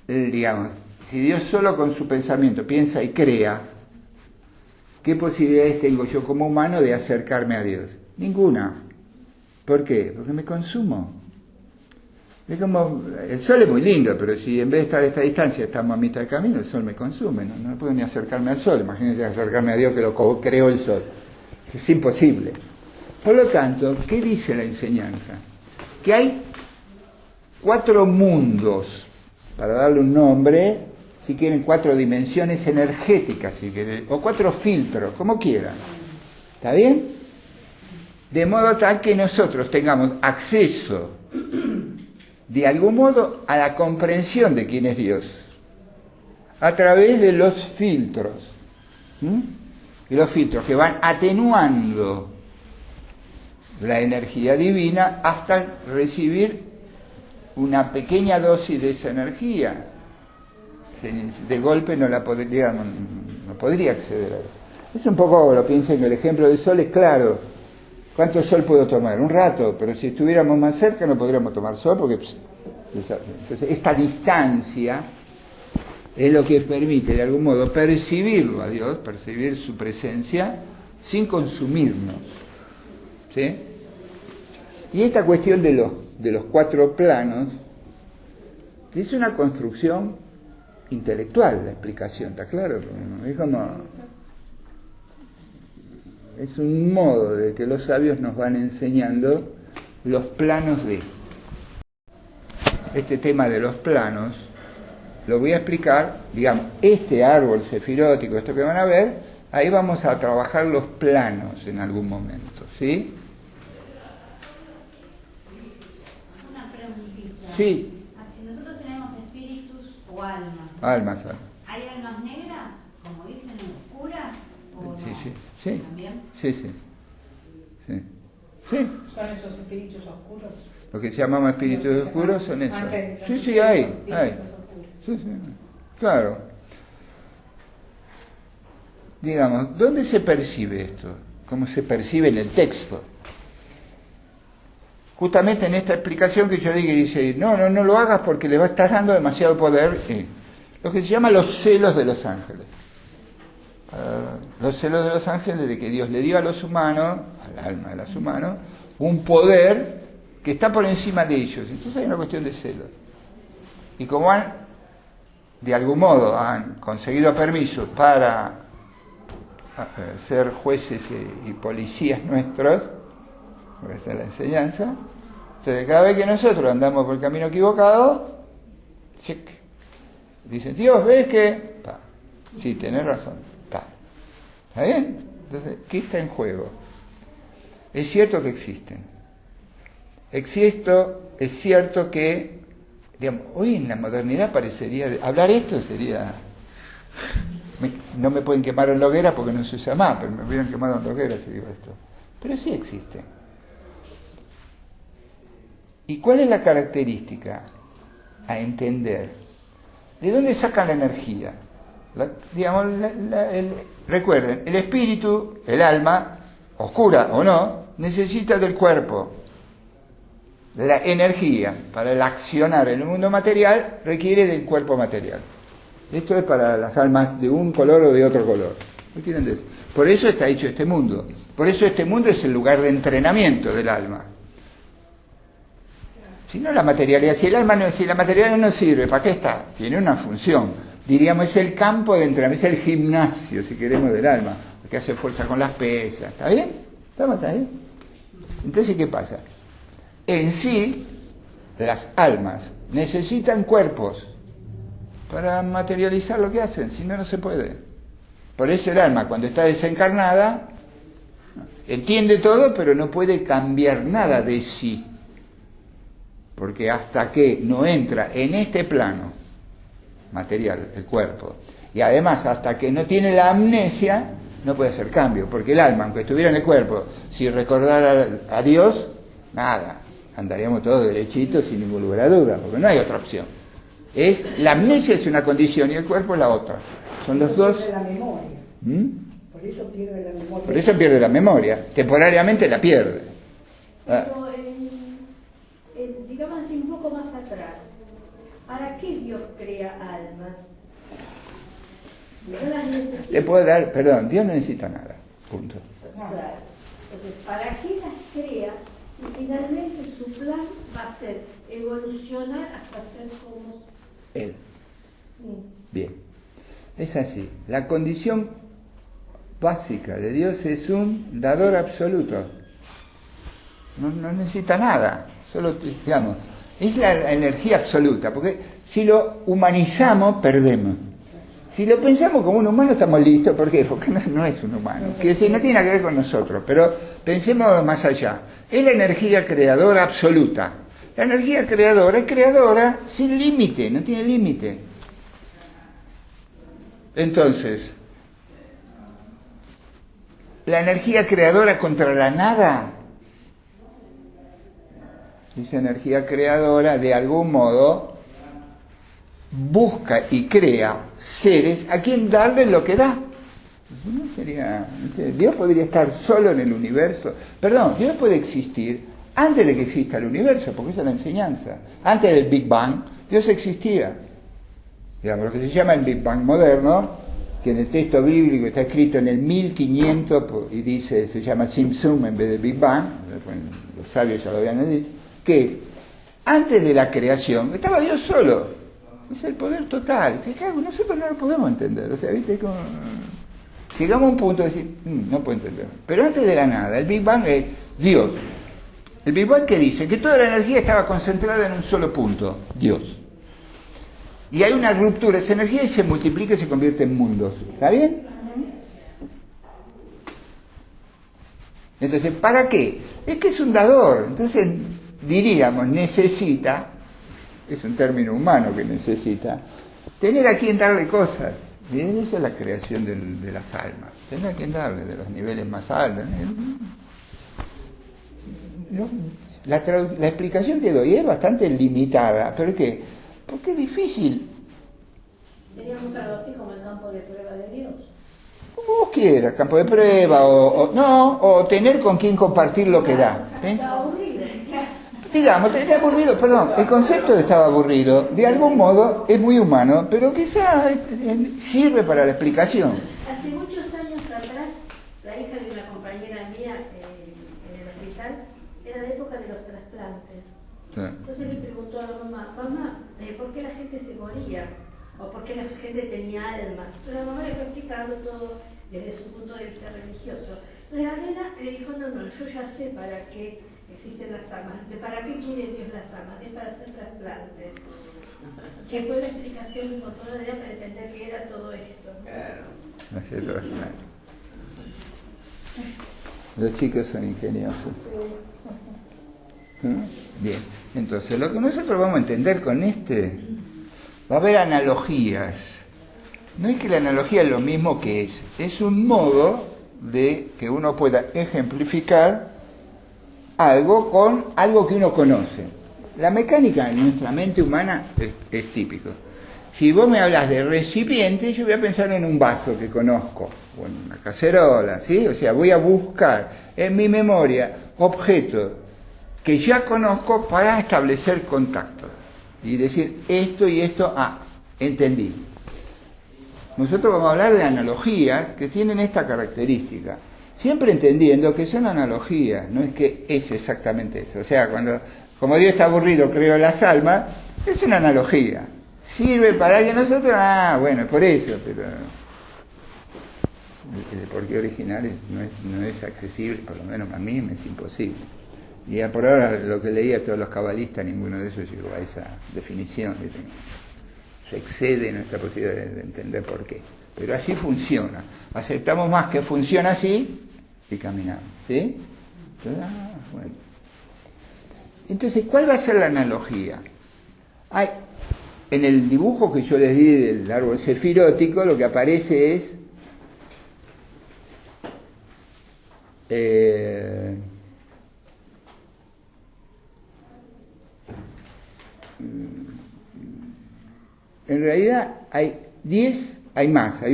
digamos, si Dios solo con su pensamiento piensa y crea, ¿qué posibilidades tengo yo como humano de acercarme a Dios? Ninguna. ¿Por qué? Porque me consumo. Es como, el sol es muy lindo, pero si en vez de estar a esta distancia estamos a mitad de camino, el sol me consume, no puedo ni acercarme al sol. Imagínense acercarme a Dios que lo creó el sol. Es imposible. Por lo tanto, ¿qué dice la enseñanza? Que hay 4 mundos, para darle un nombre, si quieren 4 dimensiones energéticas, si quieren, o 4 filtros, como quieran. ¿Está bien? De modo tal que nosotros tengamos acceso, de algún modo, a la comprensión de quién es Dios, a través de los filtros. Y los filtros que van atenuando la energía divina hasta recibir una pequeña dosis de esa energía. De golpe no podría acceder a eso. Es un poco, lo pienso en el ejemplo del sol, es claro. ¿Cuánto sol puedo tomar? Un rato, pero si estuviéramos más cerca no podríamos tomar sol porque... Entonces, esta distancia es lo que permite, de algún modo, percibirlo a Dios, percibir su presencia, sin consumirnos. ¿Sí? Y esta cuestión de los 4 planos es una construcción intelectual, la explicación, ¿está claro? Es como... Es un modo de que los sabios nos van enseñando los planos de... este tema de los planos, lo voy a explicar, digamos, este árbol sefirótico, esto que van a ver, ahí vamos a trabajar los planos en algún momento, ¿sí? Una preguntita. Sí. Nosotros tenemos espíritus o almas. Almas. ¿Hay almas negras, como dicen, oscuras? ¿O Sí, no? sí, sí. ¿También? Sí, sí. Sí. Sí. ¿Son esos espíritus oscuros? Lo que llamamos espíritus oscuros son esos. Antes, Sí, sí, hay. espíritus oscuros. Sí, sí. Claro. Digamos, ¿dónde se percibe esto? ¿Cómo se percibe en el texto? Justamente en esta explicación que yo dice, no lo hagas porque le va a estar dando demasiado poder. Lo que se llama los celos de los ángeles. Los celos de los ángeles de que Dios le dio a los humanos, al alma de los humanos, un poder que está por encima de ellos. Entonces hay una cuestión de celos. Y como de algún modo han conseguido permiso para ser jueces y policías nuestros, porque esa es la enseñanza, entonces cada vez que nosotros andamos por el camino equivocado, check. Dicen, Dios, ¿ves que? Sí, tenés razón. ¿Está bien? Entonces, ¿qué está en juego? Es cierto que existen. Es cierto que, digamos, hoy en la modernidad parecería, hablar esto sería, no me pueden quemar en la hoguera porque no se usa más, pero me hubieran quemado en la hoguera si digo esto. Pero sí existen. ¿Y cuál es la característica a entender? ¿De dónde sacan la energía? Recuerden, el espíritu, el alma, oscura o no, necesita del cuerpo. La energía para el accionar en el mundo material requiere del cuerpo material. Esto es para las almas de un color o de otro color. ¿Qué quieren decir? Por eso está hecho este mundo. Por eso este mundo es el lugar de entrenamiento del alma. Si no la materialidad, si la materialidad no sirve, ¿para qué está? Tiene una función. Diríamos, es el campo de entrenamiento, es el gimnasio, si queremos, del alma, que hace fuerza con las pesas. ¿Está bien? ¿Estamos ahí? Entonces, ¿qué pasa? En sí, las almas necesitan cuerpos para materializar lo que hacen, si no, no se puede. Por eso el alma, cuando está desencarnada, entiende todo, pero no puede cambiar nada de sí. Porque hasta que no entra en este plano material, el cuerpo, y además hasta que no tiene la amnesia, no puede hacer cambio, porque el alma, aunque estuviera en el cuerpo, si recordara a Dios, nada, andaríamos todos derechitos sin ningún lugar a duda, porque no hay otra opción. La amnesia es una condición y el cuerpo es la otra. Son los dos. Pierde la memoria. Por eso pierde la memoria. Por eso pierde la memoria. Temporariamente la pierde. Pero digamos así, un poco más atrás, ¿para qué Dios crea almas? No las necesita. Le puedo dar, perdón, Dios no necesita nada. Punto. Claro. Entonces, ¿para qué las crea si finalmente su plan va a ser evolucionar hasta ser como Él. Bien. Es así. La condición básica de Dios es un dador absoluto. No necesita nada. Solo, digamos, es la energía absoluta. Porque si lo humanizamos, perdemos. Si lo pensamos como un humano, estamos listos. ¿Por qué? Porque no es un humano. Quiere decir, no tiene nada que ver con nosotros. Pero pensemos más allá. Es la energía creadora absoluta. La energía creadora es creadora sin límite, no tiene límite. Entonces, la energía creadora contra la nada, esa energía creadora de algún modo busca y crea seres a quien darle lo que da. No sería, Dios podría estar solo en el universo. Perdón, Dios puede existir antes de que exista el universo, porque esa es la enseñanza. Antes del Big Bang, Dios existía. Digamos, lo que se llama el Big Bang moderno, que en el texto bíblico está escrito en el 1500, y dice, se llama Tzimtzum en vez de Big Bang, los sabios ya lo habían dicho, que es, antes de la creación, estaba Dios solo. Es el poder total. Nosotros no lo podemos entender. O sea, ¿viste? Como, llegamos a un punto de decir, no puedo entender. Pero antes de la nada, el Big Bang es Dios. El Big Bang, ¿qué dice? Que toda la energía estaba concentrada en un solo punto, Dios. Y hay una ruptura de esa energía y se multiplica y se convierte en mundos. ¿Está bien? Entonces, ¿para qué? Es que es un dador. Entonces, diríamos, necesita, es un término humano que necesita, tener a quien darle cosas. Y esa es la creación de las almas. Tener a quien darle de los niveles más altos. No, la explicación que doy es bastante limitada, pero es que, porque es difícil. Seríamos algo así como el campo de prueba de Dios. Como vos quieras, campo de prueba, o tener con quien compartir lo que da. Está aburrido. Digamos, está aburrido, perdón, el concepto de estaba aburrido, de algún modo es muy humano, pero quizá sirve para la explicación. Hace muchos años atrás, la hija de una compañera mía en el hospital era la época de los trasplantes. Sí. Entonces le preguntó a la mamá, ¿por qué la gente se moría? ¿O por qué la gente tenía almas? Entonces la mamá le fue explicando todo desde su punto de vista religioso. Entonces la nena le dijo, no, yo ya sé para qué existen las almas. ¿Para qué quiere Dios las almas? Es para hacer trasplantes. Que fue la explicación que encontró la nena para entender qué era todo esto. Hacer trasplante. Los chicos son ingeniosos. Bien, entonces lo que nosotros vamos a entender con va a haber analogías. No es que la analogía es lo mismo que es un modo de que uno pueda ejemplificar algo con algo que uno conoce. La mecánica en nuestra mente humana es típico. Si vos me hablas de recipiente, yo voy a pensar en un vaso que conozco, o en una cacerola, ¿sí? O sea, voy a buscar en mi memoria objetos que ya conozco para establecer contacto y decir esto y esto, entendí. Nosotros vamos a hablar de analogías que tienen esta característica, siempre entendiendo que son analogías, no es que es exactamente eso. O sea, como Dios está aburrido, creó las almas, es una analogía. Sirve para que nosotros, bueno, por eso, pero el porqué original no es accesible, por lo menos a mí me es imposible. Y por ahora lo que leía todos los cabalistas, ninguno de ellos llegó a esa definición. Se excede nuestra posibilidad de entender por qué. Pero así funciona. Aceptamos más que funciona así y caminamos. ¿Sí? Bueno. Entonces, ¿cuál va a ser la analogía? En el dibujo que yo les di del árbol sefirótico, lo que aparece es en realidad hay 10, hay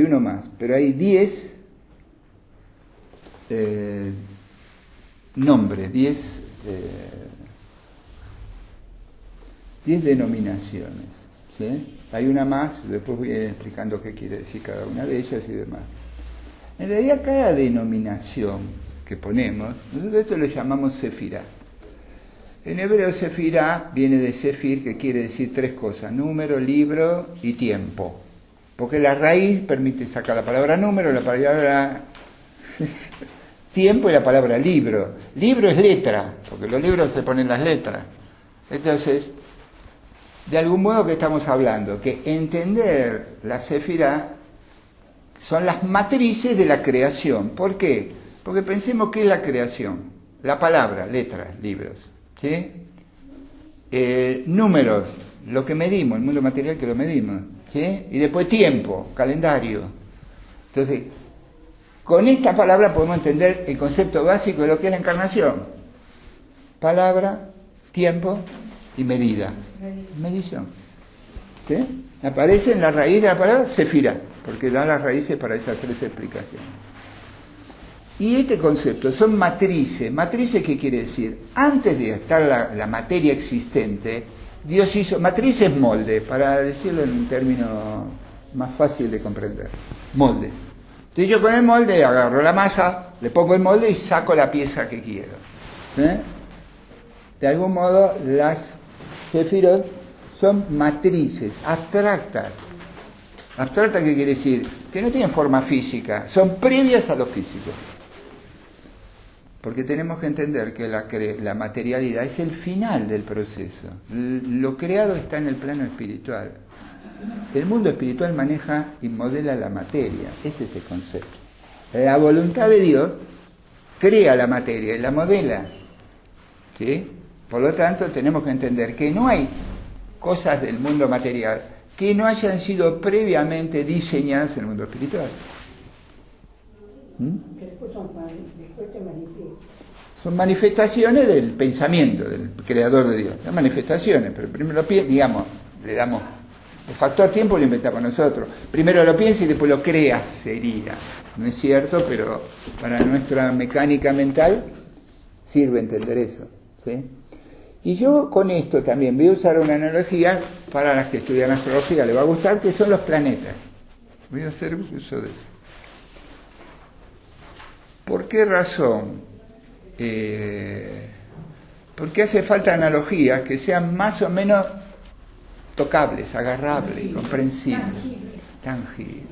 uno más, pero hay 10 nombres, 10 denominaciones, ¿sí? Hay una más, después voy a ir explicando qué quiere decir cada una de ellas y demás. En realidad cada denominación que ponemos, nosotros esto lo llamamos sefirá. En hebreo sefirá viene de sefir, que quiere decir 3 cosas: número, libro y tiempo. Porque la raíz permite sacar la palabra número, la palabra tiempo y la palabra libro. Libro es letra, porque los libros se ponen las letras. Entonces, de algún modo que estamos hablando, que entender la sefirá son las matrices de la creación. ¿Por qué? Porque pensemos qué es la creación. La palabra, letras, libros. ¿Sí? Números, lo que medimos, el mundo material que lo medimos, ¿sí? Y después tiempo, calendario. Entonces, con esta palabra podemos entender el concepto básico de lo que es la encarnación: palabra, tiempo y medida. Medición. ¿Sí? Aparece en la raíz de la palabra sefirá, porque da las raíces para esas 3 explicaciones. Y este concepto son matrices. ¿Matrices qué quiere decir? Antes de estar la materia existente, Dios hizo... Matriz es molde, para decirlo en un término más fácil de comprender. Molde. Entonces yo con el molde agarro la masa, le pongo el molde y saco la pieza que quiero. De algún modo las sefirot son matrices abstractas. ¿Abstractas qué quiere decir? Que no tienen forma física, son previas a lo físico. Porque tenemos que entender que la materialidad es el final del proceso. Lo creado está en el plano espiritual. El mundo espiritual maneja y modela la materia. Ese es el concepto. La voluntad de Dios crea la materia y la modela. ¿Sí? Por lo tanto, tenemos que entender que no hay cosas del mundo material que no hayan sido previamente diseñadas en el mundo espiritual. Que después te manifiestan. Son manifestaciones del pensamiento del creador de Dios. Son manifestaciones, pero primero digamos, le damos el factor tiempo, lo inventamos nosotros. Primero lo piensa y después lo crea, sería. No es cierto, pero para nuestra mecánica mental sirve entender eso. ¿Sí? Y yo con esto también voy a usar una analogía para las que estudian astrología, les va a gustar, que son los planetas. Voy a hacer uso de eso. ¿Por qué razón? Porque hace falta analogías que sean más o menos tocables, agarrables, comprensibles, tangibles.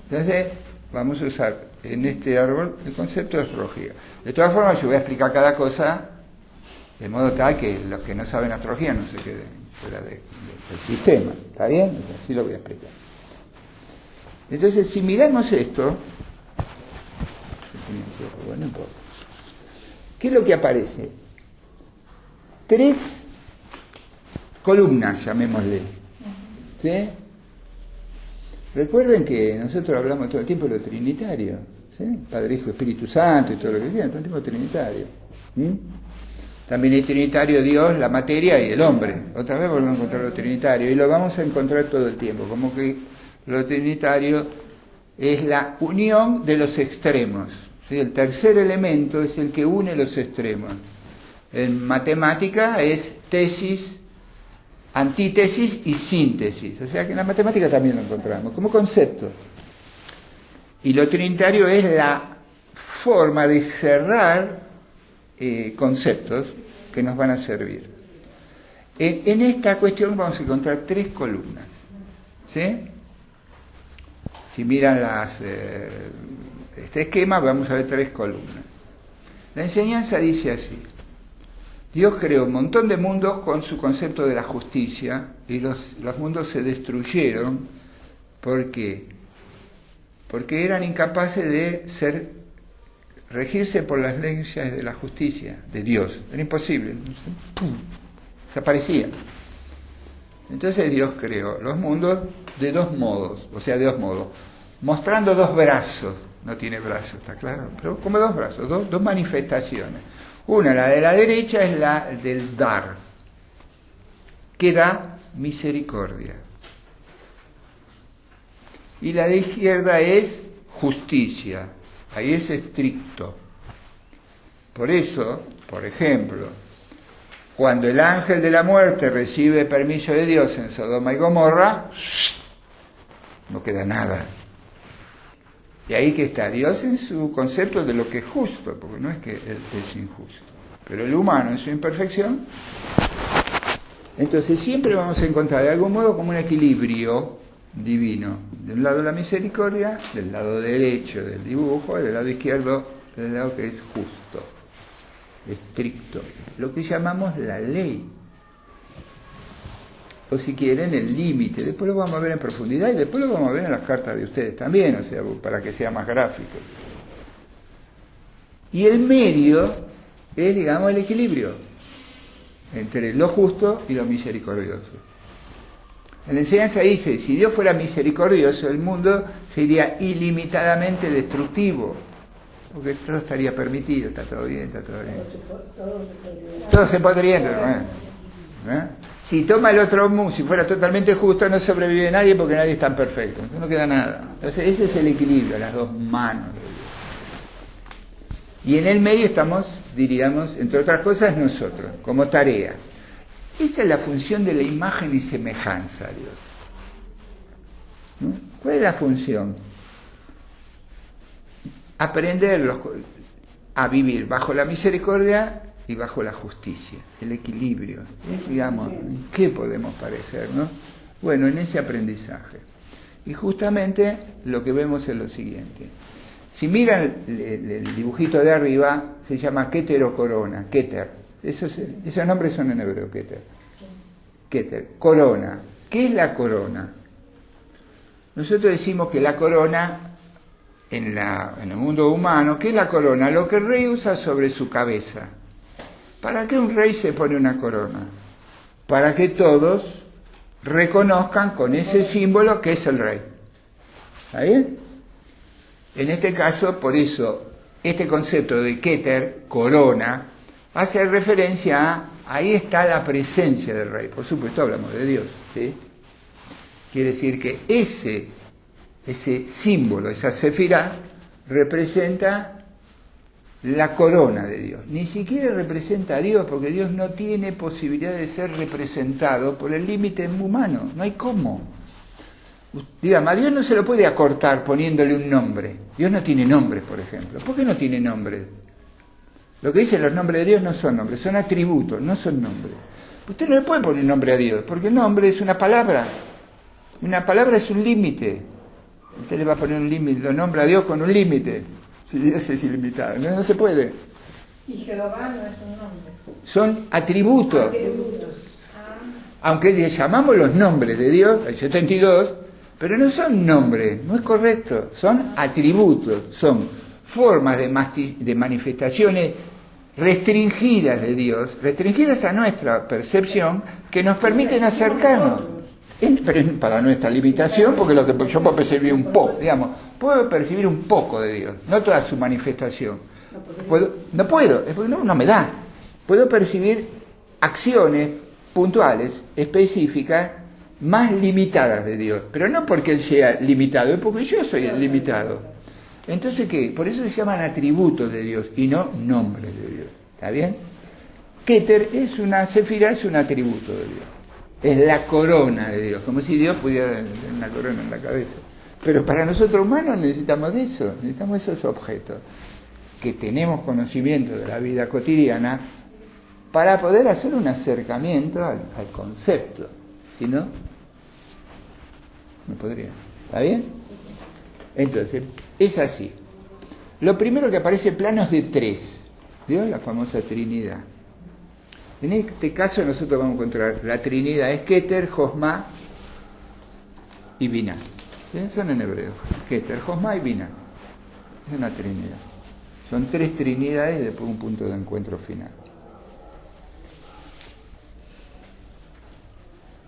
Entonces, vamos a usar en este árbol el concepto de astrología. De todas formas, yo voy a explicar cada cosa de modo tal que los que no saben astrología no se queden fuera del sistema. ¿Está bien? Así lo voy a explicar. Entonces, si miramos esto, bueno, no importa. ¿Qué es lo que aparece? 3 columnas, llamémosle. ¿Sí? Recuerden que nosotros hablamos todo el tiempo de lo trinitario. ¿Sí? Padre, Hijo, Espíritu Santo y todo lo que quieran, todo el tiempo trinitario. También es trinitario Dios, la materia y el hombre. Otra vez volvemos a encontrar lo trinitario y lo vamos a encontrar todo el tiempo, como que lo trinitario es la unión de los extremos. ¿Sí? El tercer elemento es el que une los extremos. En matemática es tesis, antítesis y síntesis. O sea que en la matemática también lo encontramos como concepto. Y lo trinitario es la forma de cerrar conceptos que nos van a servir. En esta cuestión vamos a encontrar 3 columnas. ¿Sí? Si miran este esquema, vamos a ver 3 columnas. La enseñanza dice así: Dios creó un montón de mundos con su concepto de la justicia y los mundos se destruyeron. ¿Por qué? Porque eran incapaces de regirse por las leyes de la justicia, de Dios. Era imposible. ¡Pum! Desaparecían. Entonces Dios creó los mundos de 2 modos, o sea, de 2 modos, mostrando 2 brazos. No tiene brazos, ¿está claro? Pero como 2 brazos, dos manifestaciones. Una, la de la derecha, es la del dar, que da misericordia. Y la de izquierda es justicia. Ahí es estricto. Por eso, por ejemplo, cuando el ángel de la muerte recibe permiso de Dios en Sodoma y Gomorra, no queda nada. Y ahí que está Dios en su concepto de lo que es justo, porque no es que Él es injusto, pero el humano en su imperfección. Entonces siempre vamos a encontrar de algún modo como un equilibrio divino. De un lado la misericordia, del lado derecho del dibujo, y del lado izquierdo del lado que es justo, estricto, lo que llamamos la ley, o si quieren el límite. Después lo vamos a ver en profundidad y después lo vamos a ver en las cartas de ustedes también, o sea, para que sea más gráfico. Y el medio es, digamos, el equilibrio entre lo justo y lo misericordioso. En la enseñanza dice, si Dios fuera misericordioso, el mundo sería ilimitadamente destructivo, porque todo estaría permitido, está todo bien, está todo bien. Todo se podría. ¿Eh? Si toma el otro mundo, si fuera totalmente justo, no sobrevive nadie porque nadie es tan perfecto, entonces no queda nada. Entonces ese es el equilibrio, las 2 manos de Dios. Y en el medio estamos, diríamos, entre otras cosas, nosotros, como tarea. Esa es la función de la imagen y semejanza a Dios. ¿No? ¿Cuál es la función? Aprender a vivir bajo la misericordia y bajo la justicia, el equilibrio. Es, digamos, ¿en qué podemos parecer, no? Bueno, en ese aprendizaje. Y justamente lo que vemos es lo siguiente. Si miran el dibujito de arriba, se llama Keter o corona, Keter. Esos nombres son en hebreo, Keter. Keter, corona. ¿Qué es la corona? Nosotros decimos que la corona, en el mundo humano, ¿qué es la corona? Lo que el rey usa sobre su cabeza. ¿Para qué un rey se pone una corona? Para que todos reconozcan con ese símbolo que es el rey. ¿Está bien? En este caso, por eso, este concepto de Keter, corona, hace referencia a, ahí está la presencia del rey. Por supuesto, hablamos de Dios, ¿sí? Quiere decir que ese símbolo, esa sefirá, representa la corona de Dios. Ni siquiera representa a Dios, porque Dios no tiene posibilidad de ser representado por el límite humano. No hay cómo. Digamos, a Dios no se lo puede acortar poniéndole un nombre. Dios no tiene nombres, por ejemplo. ¿Por qué no tiene nombres? Lo que dicen los nombres de Dios no son nombres, son atributos, no son nombres. Usted no le puede poner nombre a Dios, porque el nombre es una palabra. Una palabra es un límite. Usted le va a poner un límite, lo nombra a Dios con un límite. Si Dios es ilimitado, no se puede. Y Jehová no es un nombre. Son atributos. Atributos. Aunque le llamamos los nombres de Dios, hay 72, pero no son nombres, no es correcto. Son atributos, son formas de manifestaciones restringidas de Dios, restringidas a nuestra percepción, que nos permiten acercarnos. Pero para nuestra limitación, porque lo que yo puedo percibir un poco, digamos, puedo percibir un poco de Dios, no toda su manifestación. No puedo, no me da. Puedo percibir acciones puntuales, específicas, más limitadas de Dios, pero no porque Él sea limitado, es porque yo soy el limitado. Entonces, ¿qué? Por eso se llaman atributos de Dios y no nombres de Dios. ¿Está bien? Keter es una sefirá, es un atributo de Dios. Es la corona de Dios, como si Dios pudiera tener una corona en la cabeza. Pero para nosotros humanos necesitamos de eso, necesitamos esos objetos, que tenemos conocimiento de la vida cotidiana, para poder hacer un acercamiento al concepto. Si no, no podría. ¿Está bien? Entonces, es así. Lo primero que aparece en planos de 3, ¿vio? La famosa Trinidad. En este caso nosotros vamos a encontrar la Trinidad es Keter, Josma y Binah. ¿Sí? Son en hebreo. Keter, Josma y Binah. Es una Trinidad. Son 3 Trinidades y después un punto de encuentro final.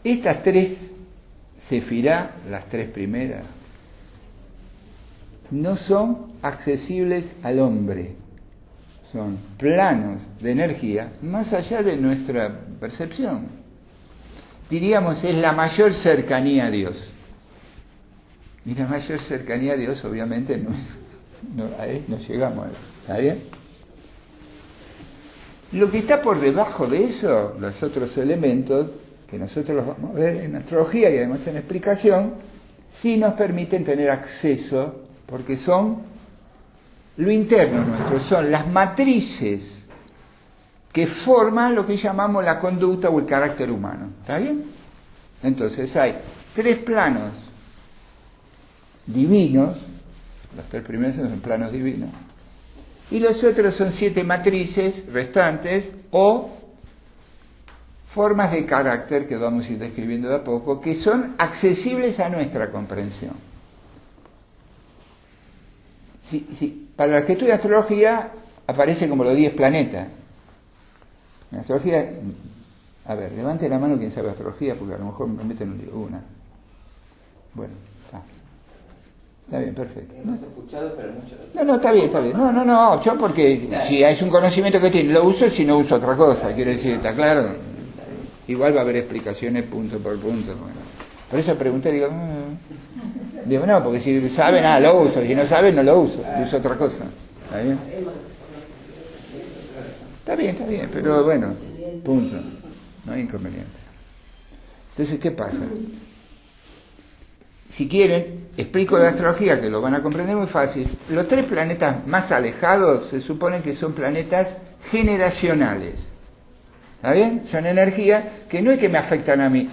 Estas 3 sefirá, las 3 primeras, no son accesibles al hombre. Son planos de energía más allá de nuestra percepción. Diríamos, es la mayor cercanía a Dios. Y la mayor cercanía a Dios, obviamente, no llegamos a eso. ¿Está bien? Lo que está por debajo de eso, los otros elementos, que nosotros los vamos a ver en astrología y además en explicación, sí nos permiten tener acceso, porque son lo interno nuestro, son las matrices que forman lo que llamamos la conducta o el carácter humano. ¿Está bien? Entonces hay 3 planos divinos, los 3 primeros son planos divinos, y los otros son 7 matrices restantes o formas de carácter que vamos a ir describiendo de a poco, que son accesibles a nuestra comprensión. Para los que estudian astrología, aparece como los 10 planetas. En astrología, a ver, levante la mano quien sabe astrología, porque a lo mejor me meten un lío. Una. Bueno, está bien, perfecto. Hemos escuchado, pero muchas veces. No, está bien. No, yo porque si es un conocimiento que tiene, lo uso si no uso otra cosa, quiero decir, ¿está claro? Igual va a haber explicaciones punto por punto. Bueno. Por eso pregunté, digo, no, porque si saben, lo uso, si no saben, no lo uso, uso otra cosa. ¿Está bien? Está bien, pero bueno, punto. No hay inconveniente. Entonces, ¿qué pasa? Si quieren, explico la astrología, que lo van a comprender muy fácil. Los 3 planetas más alejados se supone que son planetas generacionales. ¿Está bien? Son energías que no es que me afectan a mí.